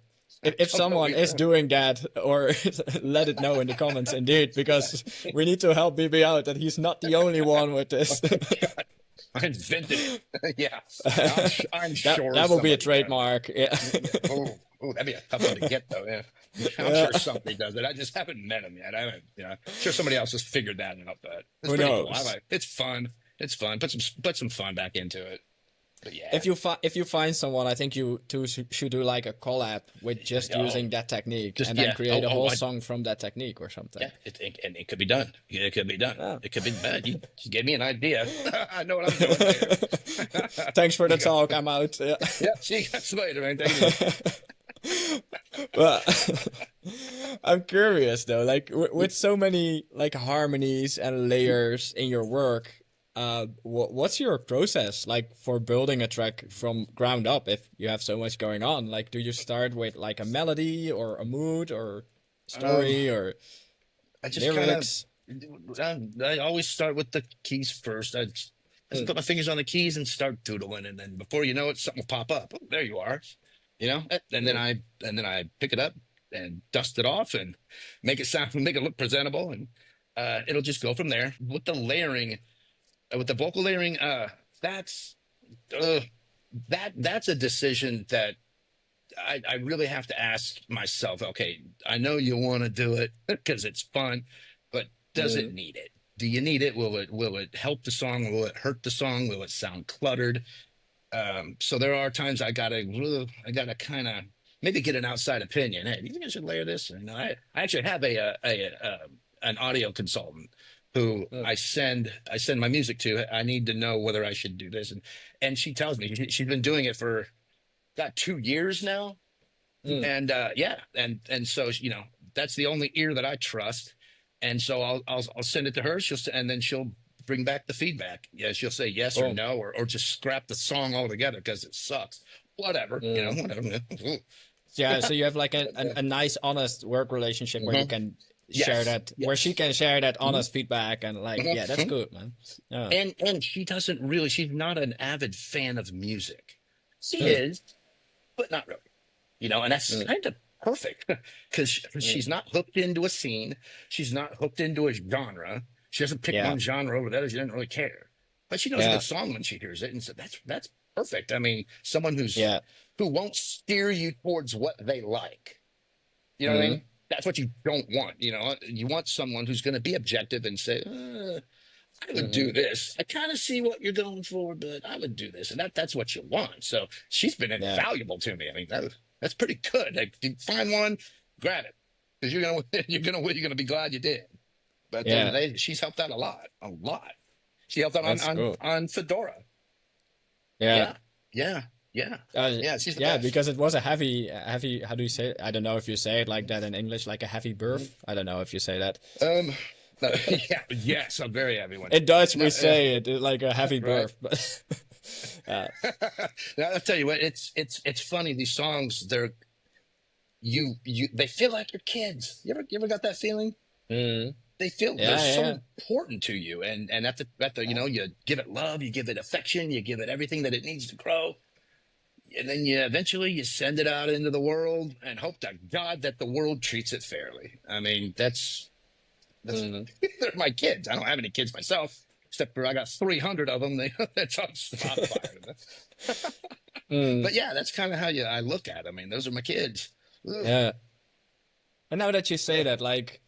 I If don't know someone is either. doing that, or let it know in the comments, indeed, because we need to help BB out that he's not the only one with Oh this. my God. I invented it. Yeah. I'm that sure that will be a somebody does. trademark. Yeah. Oh, oh, that'd be a tough one to get though. Yeah. I'm Yeah. sure somebody does it. I just haven't met him yet. I haven't, sure somebody else has figured that out, but it's Who pretty cool. I knows? like it's fun. It's fun. Put some fun back into it. But yeah. If you find someone, I think you two should do like a collab with just Oh, using that technique, just and then yeah. create Oh, a oh, whole song from that technique or yeah. something. And it could be done. Yeah, it could be done. Yeah. It could be bad. You just gave me an idea. I know what I'm doing later. Thanks for the You go. talk. I'm out. Yeah. Yeah. See you guys later, man. Take it easy. Well, I'm curious though, like with so many like harmonies and layers in your work, what's your process like for building a track from ground up if you have so much going on? Like, do you start with like a melody or a mood or Um, story or I just kind of, lyrics? I always start with the keys first. I just Mm, put my fingers on the keys and start doodling, and then before you know it, something will pop up. Oh, there you are, and then mm, I pick it up and dust it off and make it look presentable, and it'll just go from there with the layering, with the vocal layering. That's uh, that's a decision that I really have to ask myself, okay, I know you want to do it because it's fun, but does it mm, need it? Do you need it? Will it help the song? Will it hurt the song? Will it sound cluttered? So there are times I gotta kind of maybe get an outside opinion. Hey, do you think I should layer this? And I actually have an audio consultant who mm, I send my music to. I need to know whether I should do this, and she tells me she's been doing it for got 2 years now, mm. and yeah, and so that's the only ear that I trust, and so I'll send it to her. And then she'll bring back the feedback. Yeah, she'll say yes or Boom. no, or just scrap the song altogether because it sucks. Whatever, Mm. whatever. Yeah, so you have like a nice, honest work relationship where you Mhm. can share Yes, that, where she yes. can share that Mhm, honest feedback, and like, mhm, yeah, that's mhm. good, man. Yeah. And she's not an avid fan of music. She Mm, is, but not really. And that's mm, kind of perfect because mm. she's not hooked into a scene. She's not hooked into a genre. She doesn't pick Yeah, one genre over the other. She doesn't really care, but she knows a yeah, good song when she hears it, and so that's perfect. I mean, someone yeah. who won't steer you towards what they like. You know what I Mm, mean? That's what you don't want. You want someone who's going to be objective and say, I would do mm-hmm. this. I kind of see what you're going for, but I would do this, and that's what you want. So she's been Yeah, invaluable to me. I mean, that's pretty good. Like, you find one, grab it, because you're gonna you're gonna be glad you did. But at the end of yeah. the day, she's helped out a lot. She helped out on That's on cool. on Fedora. Yeah. Yeah, yeah, yeah, Uh, yeah. She's the yeah, best. because it was a heavy. How do you say it? I don't know if you say it like that in English, like a heavy Mhm. birth. I don't know if you say that. Um, No, yeah, yes, a very heavy one. In Dutch, No, we say it like a heavy right. birth, but uh, Now, I'll tell you what, it's funny. These songs, they feel like your kids. You ever got that feeling? mm, They feel they're yeah, so yeah, important to you, and at the yeah. you give it love, you give it affection, you give it everything that it needs to grow, and then you eventually you send it out into the world and hope to God that the world treats it fairly. I mean, that's Mm, they're my kids. I don't have any kids myself, except for I got 300 of them. That's on Spotify. mm, But yeah, that's kind of how I look at it. I mean, those are my kids. Ugh. yeah. And now that you say that, like,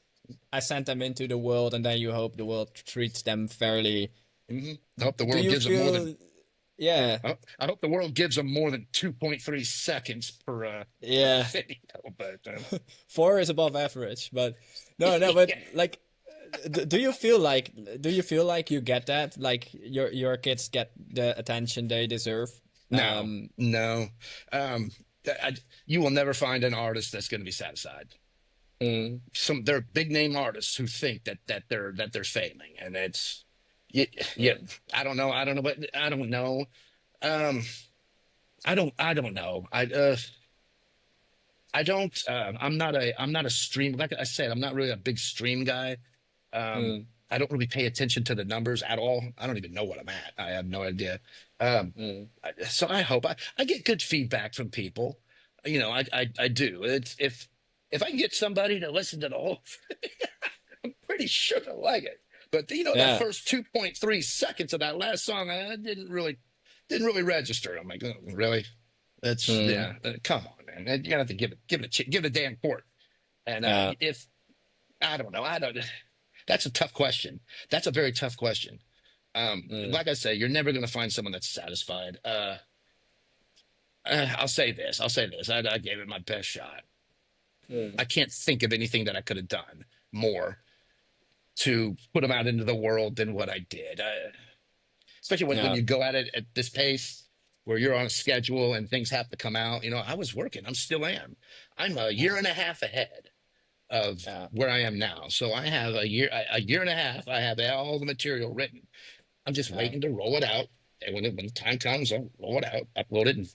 I sent them into the world, and then you hope the world treats them fairly. I hope the Do world you gives them more than. feel? Yeah, I hope the world gives them more than 2.3 seconds per yeah. video. But 4 is above average, but no, no. But yeah. like, do you feel like you get that? Like your kids get the attention they deserve? No, Um. no. Um, you will never find an artist that's going to be satisfied. Mm, There are big name artists who think that they're failing, and it's yeah, yeah. mm, I don't know, but I don't know. Um, I don't know. I don't. I'm not a stream. Like I said, I'm not really a big stream guy. Um, mm, I don't really pay attention to the numbers at all. I don't even know what I'm at. I have no idea. Um, mm. so I hope I get good feedback from people. I do. It's if I can get somebody to listen to the whole, I'm pretty sure they'll like it. But that Yeah. first 2.3 seconds of that last song, I didn't really register. I'm like, oh, really? That's Mm, yeah. Come on, man. You gotta have to give it a damn court. And yeah. if I don't know, I don't. That's a tough question. That's a very tough question. Mm, Like I say, you're never gonna find someone that's satisfied. I'll say this. I'll say this. I gave it my best shot. mm, I can't think of anything that I could have done more to put them out into the world than what I did. Especially when yeah. you go at it at this pace, where you're on a schedule and things have to come out. I was working. I'm still am. I'm a year and a half ahead of Yeah. where I am now. So I have a year and a half. I have all the material written. I'm just Yeah. waiting to roll it out. And when the time comes, I'll roll it out, upload it.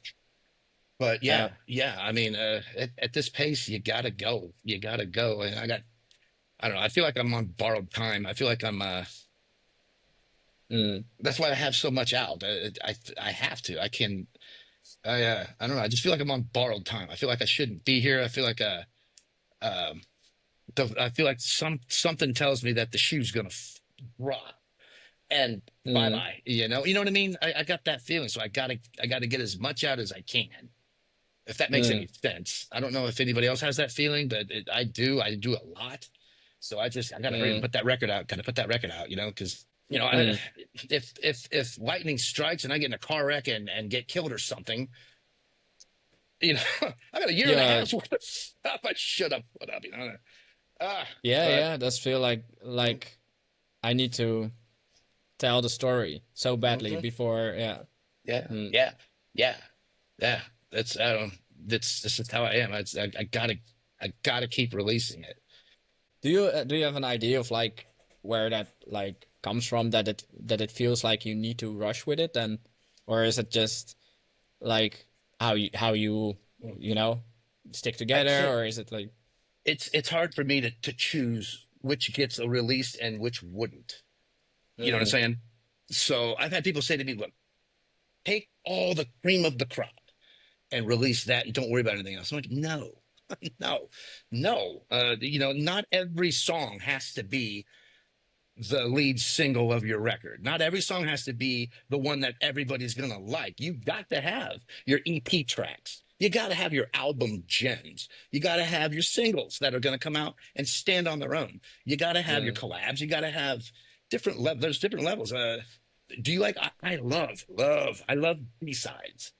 But Yeah. yeah, yeah. I mean, at this pace, you gotta go. You gotta go. And I don't know. I feel like I'm on borrowed time. I feel like I'm. Mm, That's why I have so much out. I have to. I can. I don't know. I just feel like I'm on borrowed time. I feel like I shouldn't be here. I feel like um, I feel like something tells me that the shoe's gonna drop and bye mm, bye. You know what I mean. I got that feeling, so I gotta get as much out as I can. If that makes mm, any sense. I don't know if anybody else has that feeling, but I do. I do a lot. So I gotta hurry and mm, put that record out. Gotta put that record out. Because mm. if lightning strikes and I get in a car wreck and get killed or something, you know, I got a year and a Yeah. half's worth of stuff I should have put up. Ah, Yeah. but Yeah. Does feel like I need to tell the story so badly mhm, before. Yeah. yeah, Mm. yeah, yeah, yeah. That's I don't. This is how I am. I gotta keep releasing it. Do you have an idea of like where that like comes from, that it feels like you need to rush with it, then, or is it just like how you stick I together, can't. or is it like? It's hard for me to choose which gets released and which wouldn't. You know what I'm Mm, saying? So I've had people say to me, "Look, take all the cream of the crop and release that, and don't worry about anything else." I'm like, "No, no, no. Not every song has to be the lead single of your record. Not every song has to be the one that everybody's gonna like. You got to have your EP tracks. You got to have your album gems. You got to have your singles that are going to come out and stand on their own. You got to have your mm, collabs. You got to have different levels. There's different levels. Do you like? I love B-sides.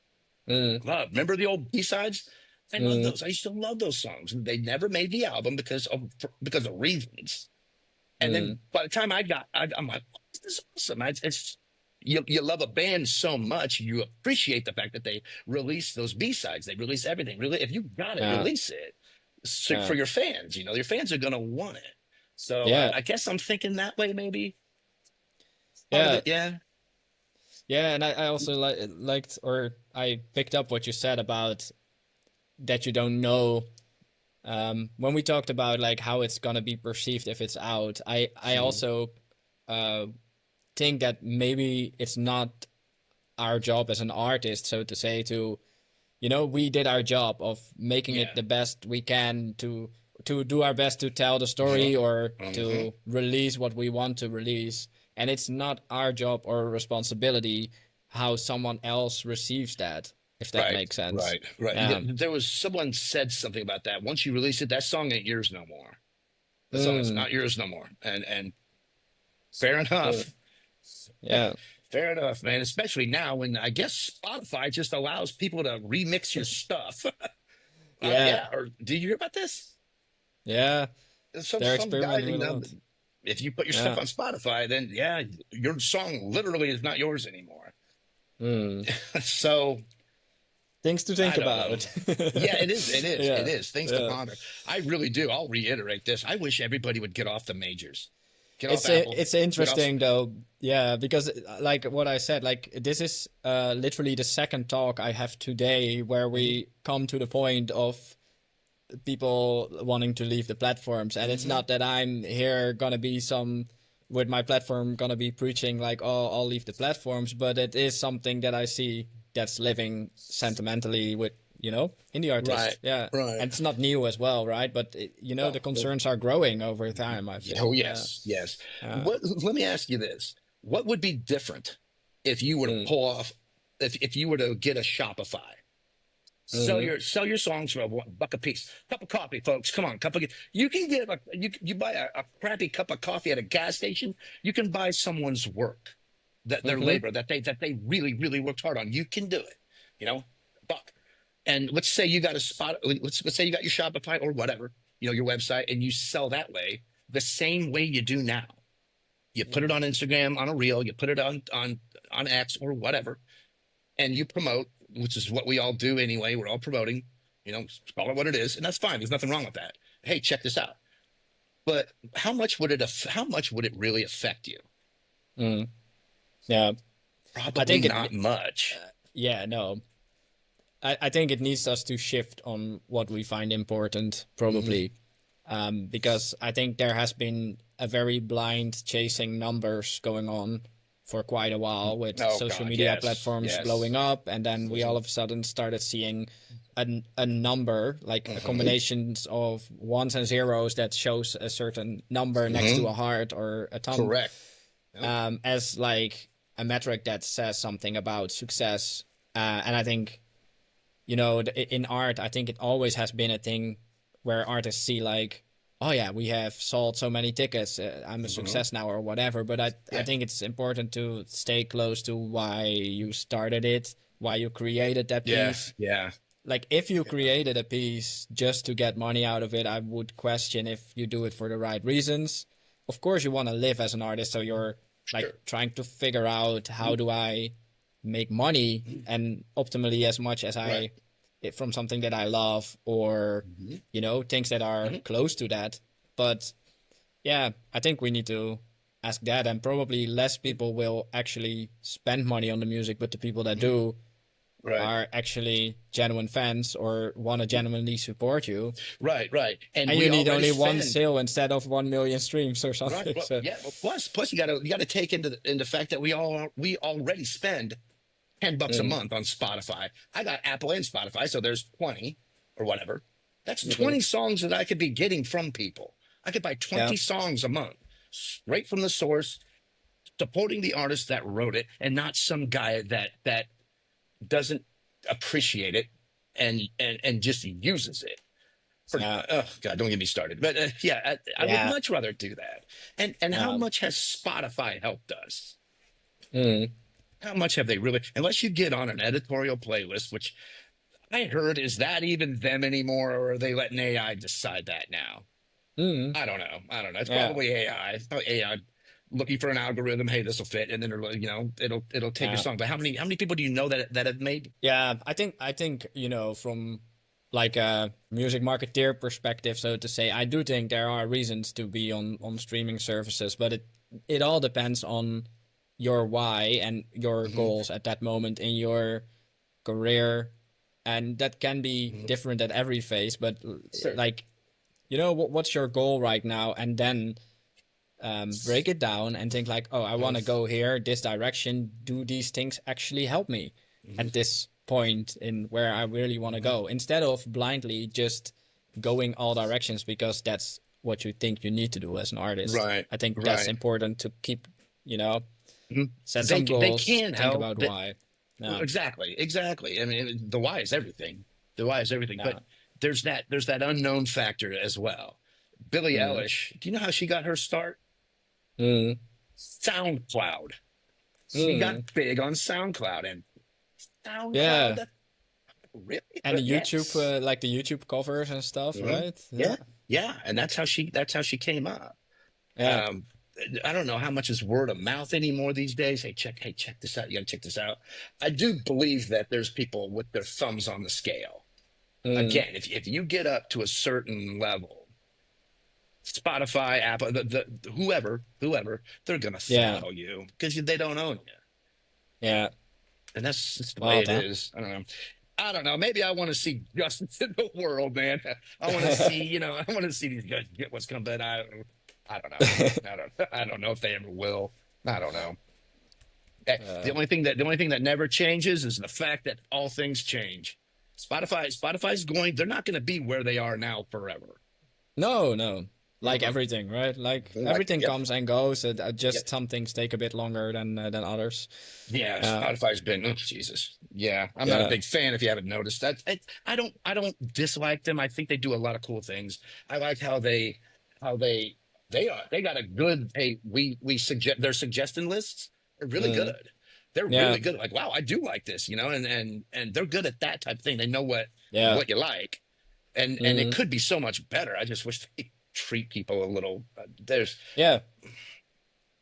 mm, Love. Remember the old B-sides? I love mm, those. I used to love those songs. They never made the album because of reasons. And then mm, by the time I'm like, this is awesome. You love a band so much, you appreciate the fact that they release those B-sides. They release everything. Really, if you got it, yeah, release it, so for yeah, your fans. Your fans are gonna want it. So Yeah, I guess I'm thinking that way, maybe part of yeah, it. Yeah. yeah. And I also liked, or I picked up what you said about that you don't know. When we talked about like how it's gonna be perceived if it's out, I Mhm. also uh think that maybe it's not our job as an artist, so to say, to we did our job of making it Yeah. the best we can to do our best to tell the Uh-huh. story or Uh-huh. to release what we want to release. And it's not our job or responsibility how someone else receives that, if that Right. makes sense. Right. Right. Yeah, Yeah. there was someone said something about that. Once you release it, that song ain't yours no more. That song is Mm, not yours no more. And fair mm, enough. yeah. Fair enough, man. Especially now when I guess Spotify just allows people to remix your stuff. Yeah. Yeah. Or did you hear about this? Yeah. They're Some guy, experimenting with a lot. if you put your stuff Yeah. on Spotify, then yeah, your song literally is not yours anymore. Mm. So Things to I think don't know. about. Yeah, it is. It is. It Yeah. is. Things to Yeah. ponder. I really do. I'll reiterate this. I wish everybody would get off the majors, get off Apple, It's get off. interesting though, yeah, because like what I said, like this is literally the second talk I have today where Mhm. we come to the point of people wanting to leave the platforms, and it's Mhm. not that I'm here gonna be some with my platform gonna be preaching like, oh, I'll leave the platforms, but it is something that I see that's living sentimentally with indie Right. artists, yeah, Right. and it's not new as well, right? But the No. concerns are growing over time, I Yeah, feel, oh yeah. yes, yes. Uh, What? Let me ask you this: what would be different if you were to mm, pull off, if you were to get a Shopify, mhm, sell your songs for $1 a piece, cup of coffee, folks. Come on, cup of. You can get you buy a crappy cup of coffee at a gas station. You can buy someone's work, that their mhm, labor that they really really worked hard on. You can do it. Buck. And let's say you got a spot. Let's say you got your Shopify or whatever, your website, and you sell that way, the same way you do now. You put it mhm. on Instagram on a reel. You put it on X or whatever, and you promote, which is what we all do anyway. We're all promoting. Call it what it is, and that's fine. There's nothing wrong with that. Hey, check this out. But how much would it really affect you? Mm, yeah, I Probably think not much. yeah, no, I think it needs us to shift on what we find important, Hmm. probably, because I think there has been a very blind chasing numbers going on for quite a while with Oh social God, media yes, platforms blowing yes. up, and then we Hmm. all of a sudden started seeing a number, like a Hmm. combinations of ones and zeros that shows a certain number next to Hmm. a heart or a thumb, Correct. Yep. as like a metric that says something about success. And I think in art, I think it always has been a thing where artists see like, oh yeah, we have sold so many tickets, I'm a Hmm. success now or whatever. But I Yeah. think it's important to stay close to why you started it, why you created that Yeah. piece. Yeah. Like if you created a piece just to get money out of it, I would question if you do it for the right reasons. Of course, you want to live as an artist, so you're like Sure. trying to figure out how do I make money Mhm. and optimally as much as Right. from something that I love or Hmm. things that are Hmm. close to that. But yeah, I think we need to ask that, and probably less people will actually spend money on the music, but the people that Hmm. do Right. are actually genuine fans or want to genuinely support you. Right. Right. And And we you need already only one spend. sale instead of 1 million streams or Right. something. Well, So yeah. Well, plus you gotta take into fact that we already spend $10 a mm, month on Spotify. I got Apple and Spotify, so there's 20 or whatever. That's mhm. 20 songs that I could be getting from people. I could buy Yeah, 20 songs a month straight from the source, supporting the artist that wrote it, and not some guy that doesn't appreciate it and just uses it. Pretty yeah, much. Oh God, don't get me started. But yeah, I would yeah, much rather do that. And how yeah. much has Spotify helped us? Mm, How much have they really? Unless you get on an editorial playlist, which I heard, is that even them anymore, or are they letting AI decide that now? mm, I don't know. I don't know. It's yeah, probably AI. It's probably AI looking for an algorithm. Hey, this will fit, and then it'll take your yeah, song. But how many people do you know that have made? yeah. I think from like a music marketeer perspective, so to say, I do think there are reasons to be on streaming services, but it all depends on your why and your Hmm. goals at that moment in your career, and that can be Hmm. different at every phase. But Sure. like, what's your goal right now, and then break it down and think like, oh, I want to go here, this direction. Do these things actually help me Hmm. at this point in where I really want to Hmm. go? Instead of blindly just going all directions because that's what you think you need to do as an artist. Right. I think that's Right. important to keep, you know, Mhm. set They some they goals, can think help. about why. Yeah, Exactly, exactly. I mean, the why is everything. The why is everything. But yeah. there's that unknown factor as well. Billie Mm, Eilish. Do you know how she got her start? mm, SoundCloud. She mm. got big on SoundCloud, and SoundCloud. Yeah. That really? And the YouTube, Yes. like the YouTube covers and stuff, Hmm. right? Yeah. Yeah, yeah. And that's how she came up. Yeah. Um, I don't know how much is word of mouth anymore these days. Hey, check this out. You gotta check this out. I do believe that there's people with their thumbs on the scale. Mm, Again, if you get up to a certain level, Spotify, Apple, whoever, they're gonna yeah. throttle you because they don't own you, Yeah. and that's just the way Well, it that. is. I don't know. I don't know. Maybe I want to see justice in the world, man. I want to see, I want to see these guys get what's coming. But I don't know. I don't know if they ever will. I don't know. The uh, only thing that the only thing that never changes is the fact that all things change. Spotify's going. They're not going to be where they are now forever. no, no. Like Uh-uh. everything, right? Like Like, everything yep, comes and goes. yep. Just some things take a bit longer than others. Yeah, Uh, Spotify's been, oh, Jesus. Yeah, I'm not a yeah. big fan if you haven't noticed that. I don't dislike them. I think they do a lot of cool things. I like how they got a good, hey, we suggest their suggestion lists are really Mm, good. They're yeah. really good. Like, wow, I do like this, and they're good at that type of thing. They know what Yeah. what you like. And it Mm, could be so much better. I just wish they treat people a little there's yeah.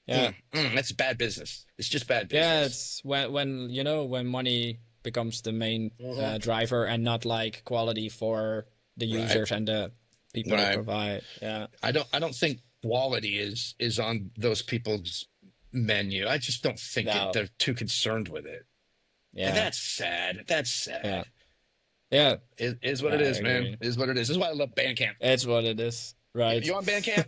Yeah. that's bad business. It's just bad Yeah. business. It's when when money becomes the main Hmm. driver and not like quality for the Right. users and the people that Right. provide. Yeah. I don't think quality is on those people's menu. I just don't think No. they're too concerned with it. And Yeah. that's sad. That's Yeah. sad. Yeah. Is what Yeah. it I is, man. agree. Is what it is. This is why I love Bandcamp. It's what it is. Right. You on Bandcamp?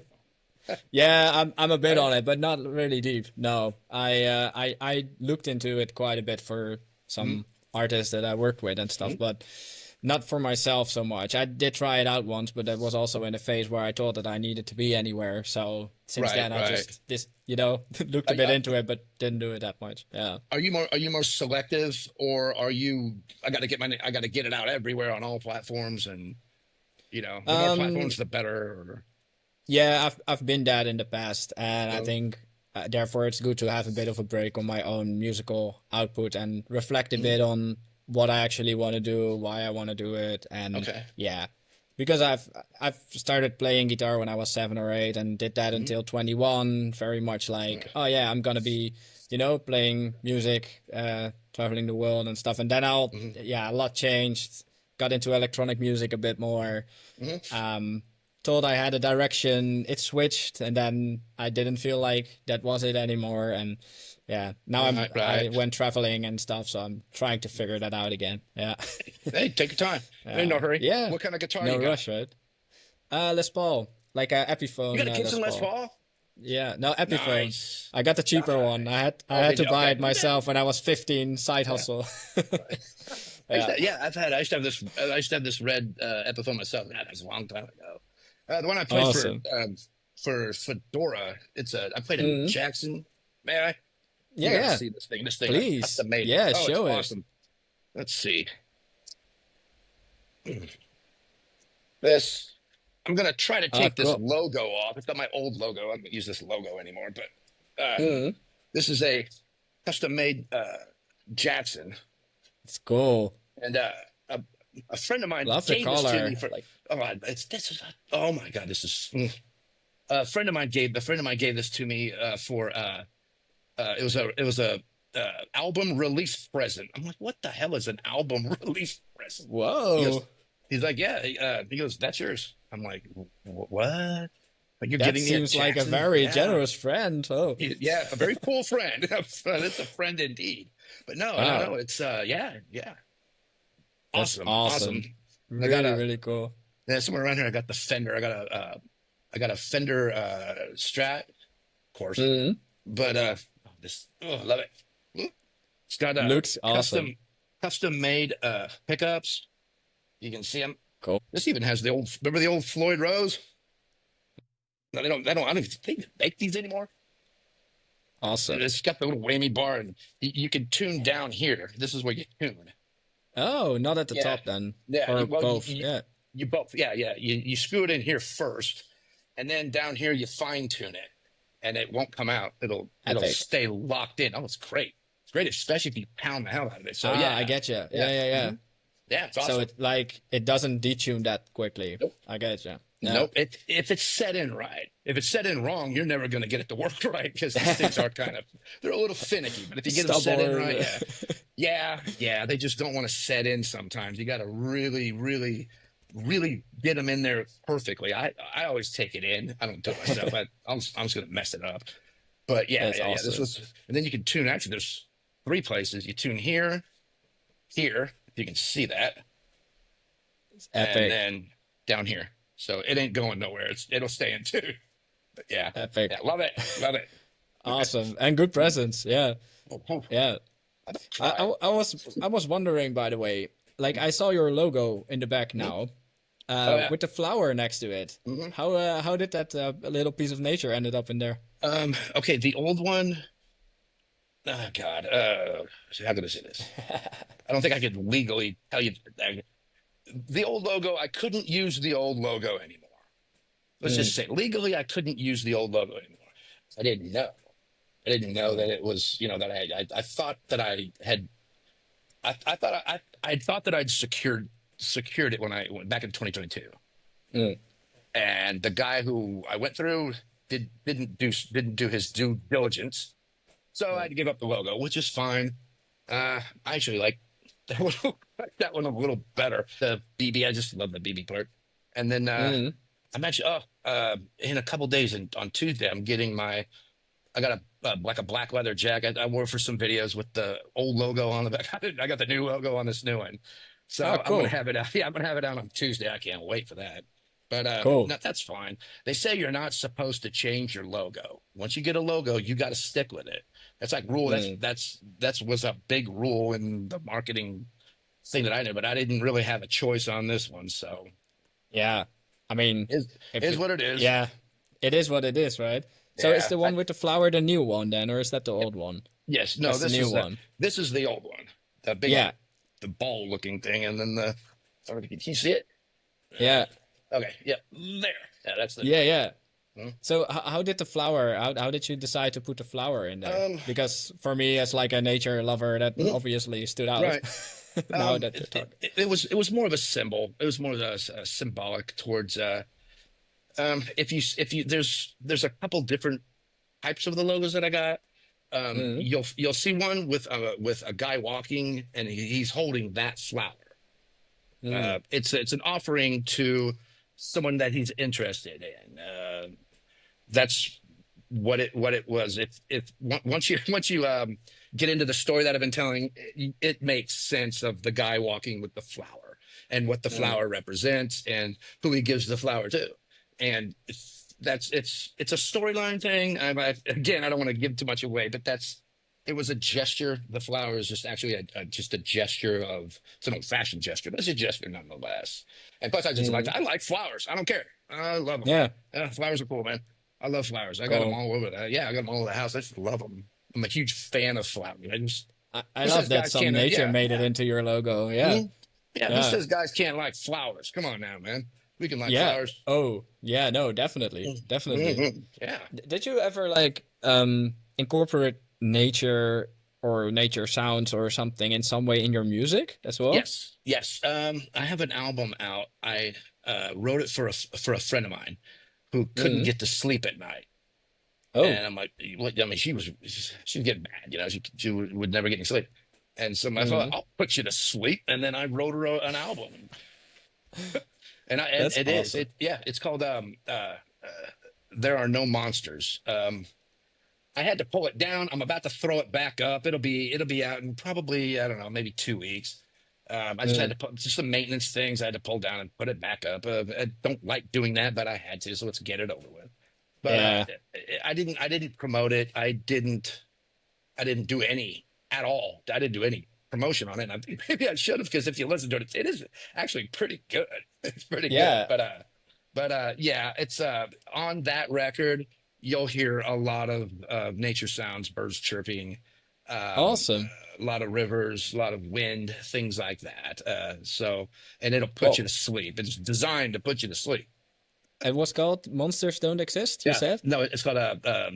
Yeah, I'm a bit Right? on it, but not really deep. No, I looked into it quite a bit for Hmm. some artists that I worked with and Hmm. stuff, but not for myself so much. I did try it out once, but that was also in a phase where I thought that I needed to be anywhere. So since Right, then, I right. just looked a Are, bit are into it, but didn't do it that much. Yeah. are you more selective, or are you? I got to get it out everywhere on all platforms, and the more Um. platforms, the better. Or, Yeah, I've been that in the past, and I oh, think therefore it's good to have a bit of a break on my own musical output and reflect a mhm. bit on what I actually want to do, why I want to do it, and Okay. yeah, because I've started playing guitar when I was 7 or 8 and did that Mhm. until 21, very much like, oh yeah, I'm gonna be, playing music, traveling the world and stuff, and then Mhm. a lot changed, got into electronic music a bit more, Mhm. um, thought I had a direction, it switched, and then I didn't feel like that was it anymore. And yeah, now Right, I right. went traveling and stuff, so I'm trying to figure that out again. Yeah, Hey, take your time. Ain't no hurry. yeah, What kind of guitar no you got? rush, right? Les Paul, like a You got Epiphone a Les Gibson Les Paul. Paul? Yeah, no Epiphone. Nice. I got the cheaper one. I Nice. had I Oh, had did to you? buy Okay. it Okay. myself when I was 15. Side Yeah. hustle. I Yeah, used to have this. I used to have this red Epiphone myself. That was a long time ago. The one I played awesome. for Fedora. I played in Hmm. Jackson. May I? You Yeah, got to yeah. see this thing. This thing I Please, custom made. yeah, Oh, it's show it. awesome. Let's see this. I'm gonna try to Ah, take this cool. logo off. It's got my old logo. I don't use this logo anymore. But Hmm. this is a custom made Jackson, It's cool. and a, a friend of mine Love the gave this to me color. for. Like, Oh, it's this is. Oh my God, this is. A friend of mine gave this to me for. It was a album release present. I'm like, what the hell is an album release present? He goes, whoa. He's like, yeah. He goes, that's yours. I'm like, what? Like you're That giving me a seems like a Jackson? very Yeah. generous friend. Oh, Yeah, a very cool friend. It's a friend indeed. But no, no, wow. no. It's yeah, yeah. That's Awesome, awesome. awesome. I got Really, a really cool. yeah, somewhere around here. I got the Fender. I got a Fender Strat, of course. Hmm. But this oh, I love it. It's got Looks awesome. custom made pickups. You can see them. Cool. This even has the old. Remember the old Floyd Rose? No, they don't. They don't. I don't even think they make these anymore. Awesome. It's got the little whammy bar, and you can tune down here. This is where you tune. Oh, not at the Yeah, top then. yeah. Or Well, both. Yeah. you both. Yeah, yeah. You screw it in here first, and then down here you fine tune it, and it won't come out. It'll Epic. stay locked in. Oh, it's great. It's great, especially if you pound the hell out of it. So Ah, I yeah, get you. yeah, Yeah, yeah, yeah. yeah. It's So awesome. it like it doesn't detune that quickly. Nope. I get you. Yeah. Nope. If it's set in right, if it's set in wrong, you're never going to get it to work right because these things are they're a little finicky. But if you get them set in right, Stubborn. yeah, yeah, yeah, they just don't want to set in sometimes. You got to really, really, really get them in there perfectly. I always take it in. I don't do it myself. I'm just going to mess it up. But yeah, That's yeah, yeah. This awesome. was, and then you can tune. Actually, there's three places you tune here, here, if you can see that, It's and epic. then down here. So it ain't going nowhere. It'll stay in too. But yeah, yeah, Epic. love it, love it. Awesome. And good presents. Yeah. Oh, oh, Yeah. I don't I, try. I, I was wondering, by the way, like I saw your logo in the back Mhm. now, Oh yeah. with the flower next to it. Hmm. How did that little piece of nature ended up in there? Okay, the old one. Oh God. How can I say this? I don't think I could legally tell you. The old logo. I couldn't use the old logo anymore. Let's Mm, just say legally, I couldn't use the old logo anymore. I didn't know. I didn't know that it was. That I thought that I had. I thought I thought that I'd secured it when I went back in 2022. mm, And the guy who I went through didn't do his due diligence, so I mm, had to give up the logo, which is fine. I actually like that one, that one a little better. The BB, I just love the BB part. And then mm. I'm actually in a couple days on Tuesday I'm getting my I got a like a black leather jacket I wore for some videos with the old logo on the back. I got the new logo on this new one, Oh, so I'm gonna cool. have it out. Yeah, I'm gonna have it out on Tuesday. I can't wait for that. But Cool. no, that's fine. They say you're not supposed to change your logo. Once you get a logo, you got to stick with it. That's like rule. Mm, That's was a big rule in the marketing thing that I knew, but I didn't really have a choice on this one. So yeah. I mean, is if is it, what it is. yeah, it is what it is, right? So is Yeah. the one with the flower the new one then, or is that the Yeah. old one? Yes. No. That's the new one. This is the old one. The big Yeah. the ball looking thing, and then the. Can you see it? Yeah. Okay. Yeah. There. Yeah. That's the. Yeah. Yeah. Hmm? So how did the flower? How did you decide to put the flower in there? Um. Because for me, as like a nature lover, that Mhm. obviously stood out. Right. Now that you're It, talking. it was more of a symbol. It was more of a symbolic towards. If you there's a couple different types of the logos that I got. Mm, You'll see one with a guy walking and he's holding that flower. mm, It's an offering to someone that he's interested in. That's what it was. Once you get into the story that I've been telling, it makes sense of the guy walking with the flower and what the mm. flower represents and who he gives the flower to. And it's a storyline thing. Again, I don't want to give too much away, but it was a gesture. The flower is just actually just a gesture of it's an old fashioned gesture, but it's a gesture nonetheless. And plus, Mm. I like flowers. I don't care. I love them. Yeah. Flowers are cool, man. I love flowers. I got them Cool. all over the. Yeah, I got them all over the house. I just love them. I'm a huge fan of flowers. I Who love says that guys some can't? nature Yeah, made it yeah. into your logo. Yeah. Mhm. Yeah, who Yeah. says guys can't like flowers? Come on now, man. We can like Yeah. flowers. Oh, yeah. No, definitely. Definitely. Mhm. Yeah. Did you ever like incorporate nature or nature sounds or something in some way in your music as well? Yes, yes. I have an album out. I wrote it for a friend of mine who couldn't Mm. get to sleep at night, Oh. and I'm like, what? I mean, she was getting mad, she would never get any sleep, and so I thought Mm. I'll put you to sleep, and then I wrote her an album. And That's it is awesome. it yeah, it's called There Are No Monsters. I had to pull it down. I'm about to throw it back up. It'll be out in probably, I don't know, maybe 2 weeks. I just had Mm, to put just some maintenance things. I had to pull down and put it back up. I don't like doing that, but I had to, so let's get it over with. But yeah. I didn't promote it. I didn't do any at all. I didn't do any promotion on it. And I think maybe I should have, because if you listen to it, it is actually pretty good. It's pretty good. Yeah. But yeah, it's on that record. You'll hear a lot of nature sounds, birds chirping, Awesome. a lot of rivers, a lot of wind, things like that. And it'll put you Well, to sleep. It's designed to put you to sleep. it was called Monsters Don't Exist, you Yeah, said? no, it's called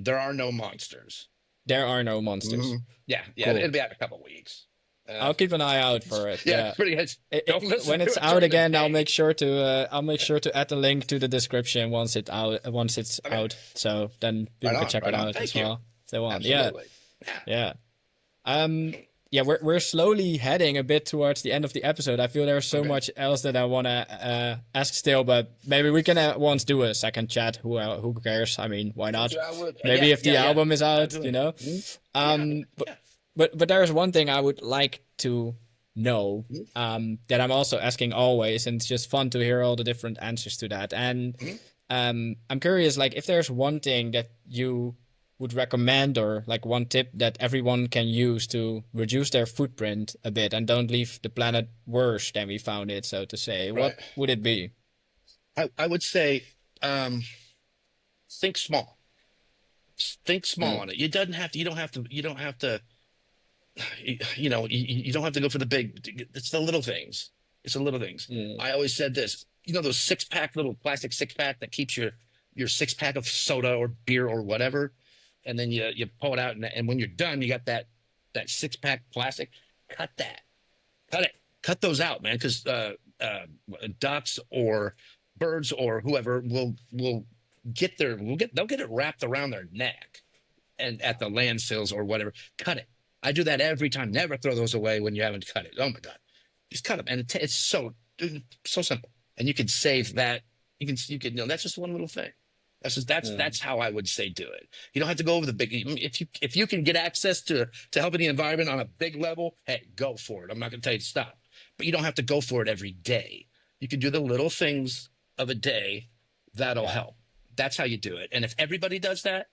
There Are No Monsters. There are no monsters. Yeah, yeah, Cool. it'll be out in a couple weeks. Uh, I'll keep an eye out for it. yeah, Yeah. pretty good. Don't listen When to it's it out during the again, day. I'll make sure to add the link to the description once it's Okay, out. So then right people can on, check right it on. out as Thank you. well if they want. Yeah. Absolutely. Yeah. Yeah. Um, yeah, we're slowly heading a bit towards the end of the episode. I feel there's so Okay. much else that I want to ask still, but maybe we can once do a second chat. Who cares? I mean, why not? Yeah, I would. Maybe Yeah, if the yeah, yeah. album is out, you Absolutely. know. Mhm. Yeah, Um, but yeah. but there's one thing I would like to know Mhm. that I'm also asking always, and it's just fun to hear all the different answers to that. And Mhm. I'm curious, like, if there's one thing that you would recommend, or like one tip that everyone can use to reduce their footprint a bit and don't leave the planet worse than we found it, so to say, Right. what would it be? I would say um, think small. Think small Mm, on it. You doesn't have to. You don't have to. You don't have to go for the big. It's the little things. It's the little things. mm, I always said this. Those 6-pack, little plastic 6-pack that keeps your 6-pack of soda or beer or whatever, and then you pull it out, and when you're done, you got that 6-pack plastic. Cut that. Cut it. Cut those out, man, because ducks or birds or whoever they'll get it wrapped around their neck and at the landfills or whatever. Cut it. I do that every time. Never throw those away when you haven't cut it. Oh my God, just cut them, and it's so simple. And you can save that. You can that's just one little thing. mm, That's how I would say do it. You don't have to go over the big. If you can get access to helping the environment on a big level, hey, go for it. I'm not going to tell you to stop, but you don't have to go for it every day. You can do the little things of a day that'll yeah. help. That's how you do it. And if everybody does that,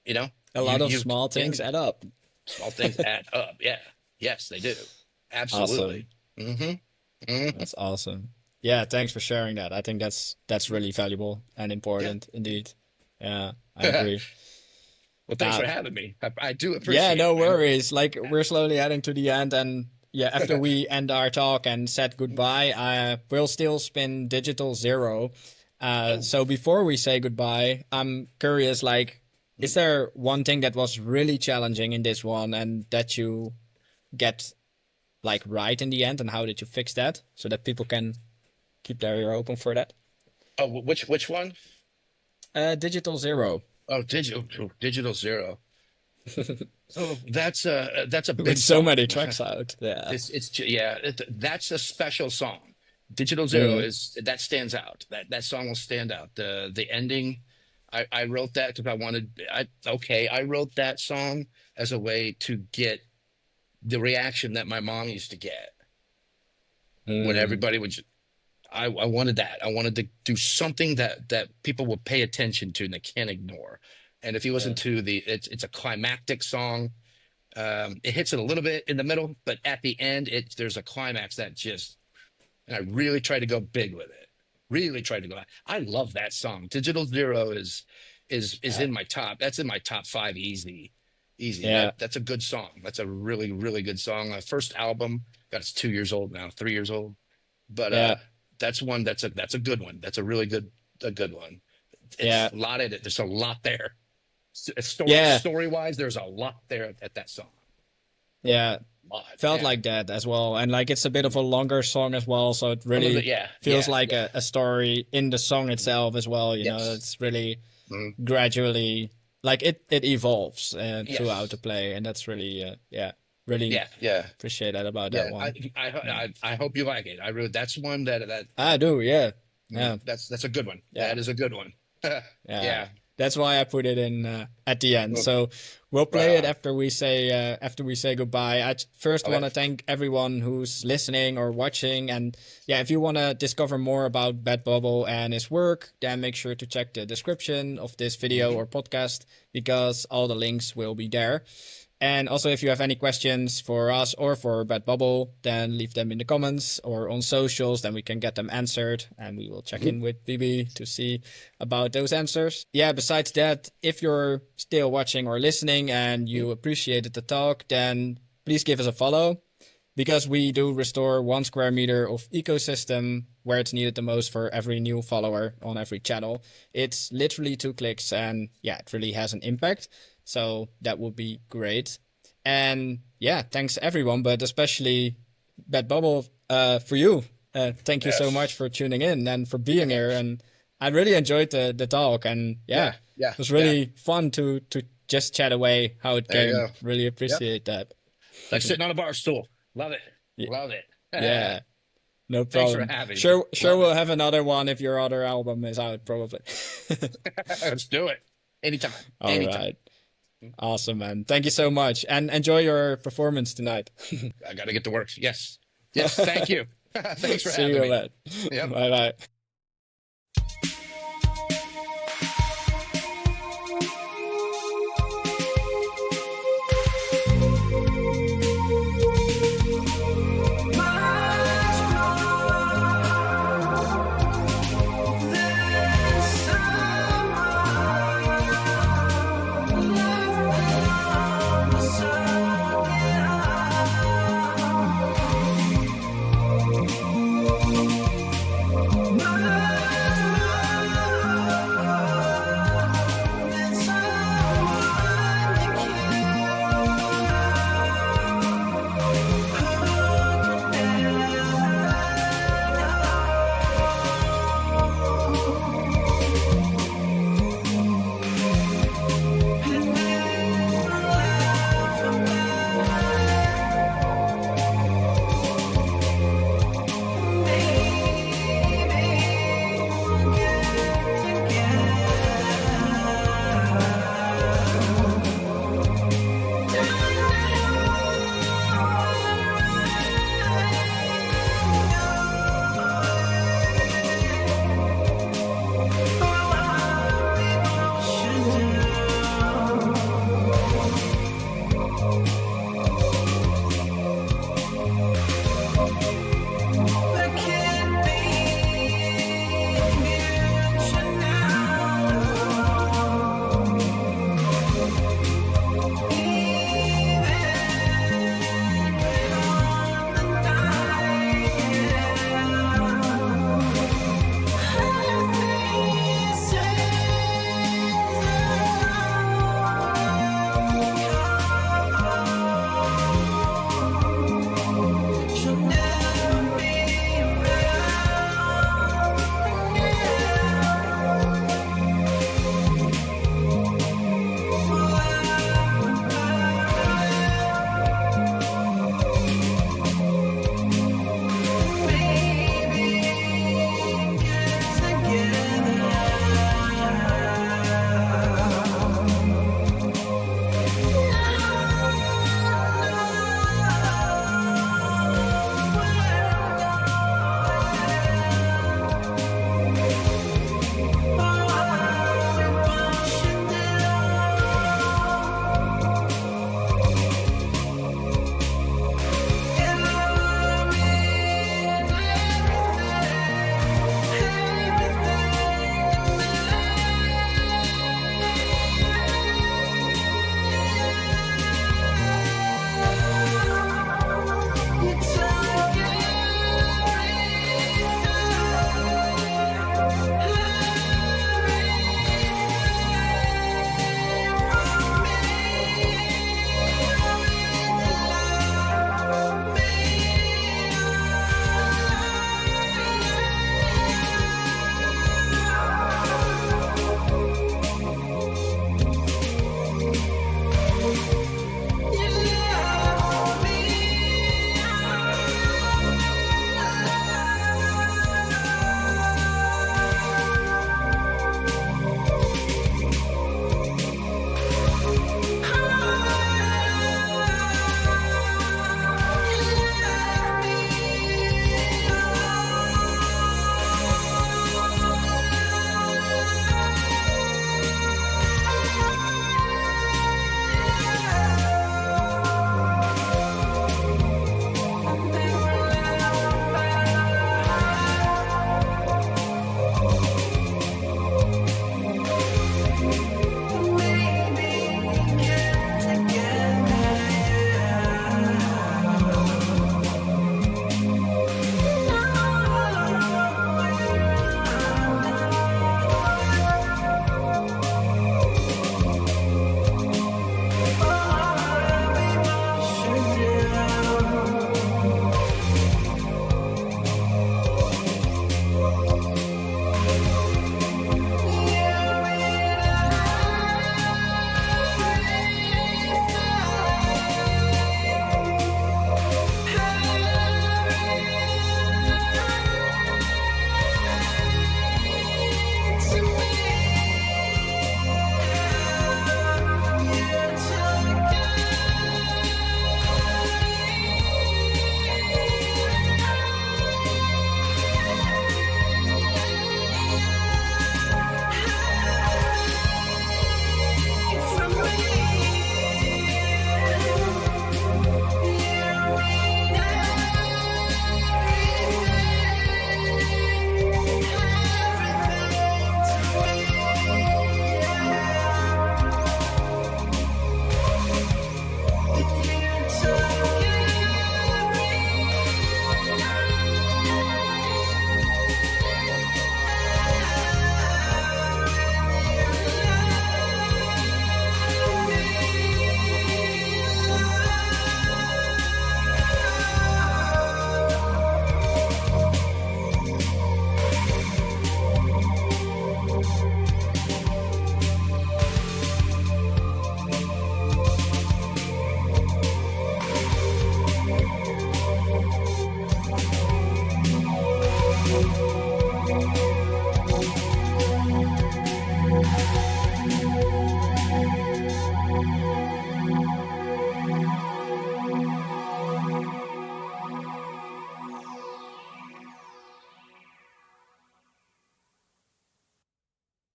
you know, A you lot of you small yeah, things add up. small things add up. Yeah. Yes, they do. Awesome. Absolutely. Hmm. Hmm. That's awesome. Yeah, thanks for sharing that. I think that's really valuable and Yeah. important indeed. Yeah, I Well, agree. thanks Uh, for having me. I do yeah, appreciate no it, man. worries. Like, Yeah. we're slowly heading to the end, and yeah, after we end our talk and said goodbye, we'll still spin Digital Zero. Oh. So before we say goodbye, I'm curious, like, is there one thing that was really challenging in this one and that you get like right in the end, and how did you fix that so that people can keep their ear open for that? Oh, which one? Digital Zero. Oh, digital zero. So that's a With big so song. many tracks out. Yeah. Yeah, that's a special song. Digital Zero Mm, is that stands out. That song will stand out. The ending, I wrote that because I wrote that song as a way to get the reaction that my mom used to get when mm, everybody would. I wanted that. I wanted to do something that people will pay attention to and they can't ignore. And if you listen yeah. to it's a climactic song. It hits it a little bit in the middle, but at the end, there's a climax that just. And I really tried to go big with it. Really tried to go. I love that song. Digital Zero is Yeah. in my top. That's in my top 5 easy, easy. Yeah. That's a good song. That's a really really good song. My first album. God, it's 2 years old now, 3 years old. But Yeah. that's one. That's a good one. That's a good one. It's Yeah. a lot in it. There's a lot there. Yeah. Story wise, there's a lot there at that song. Yeah. A lot. Felt Yeah. like that as well. And like, it's a bit of a longer song as well, so it A little bit. really Yeah. feels Yeah. like Yeah. a story in the song itself as well. Yes. It's really Mhm. gradually, like, it evolves throughout the Yes. play, and that's really yeah, really Yeah. appreciate that about that one. I hope you like it. I really, that's one that I do, yeah. Yeah. that's a good one. Yeah. That is a good one. Yeah. That's why I put it in at the end. Well, So we'll play right it on. after we say goodbye. I first Okay. want to thank everyone who's listening or watching. And yeah, if you want to discover more about Bad Bubble and his work, then make sure to check the description of this video or podcast, because all the links will be there. And also, if you have any questions for us or for Bad Bubble, then leave them in the comments or on socials, then we can get them answered. And we will check in with BB to see about those answers. Yeah, besides that, if you're still watching or listening and you appreciated the talk, then please give us a follow, because we do restore 1 square meter of ecosystem where it's needed the most for every new follower on every channel. It's literally 2 clicks, and yeah, it really has an impact. So that would be great. And yeah, thanks everyone, but especially Bad Bubble for you. Thank you so Yes. much for tuning in and for being here. And I really enjoyed the talk. And yeah, Yeah. it was really fun to just chat away how it There you came. go. Really appreciate that. Like sitting on a bar stool. Love it. Yeah. Love it. Yeah, no Thanks for problem. having me. Sure, Love we'll have another one if your other album is out, probably. Let's do it. Anytime. All Anytime. right. Awesome, man. Thank you so much. And enjoy your performance tonight. I got to get to work. Yes. Yes. Thank you. Thanks for See having you, me. man. Yep. Bye bye. My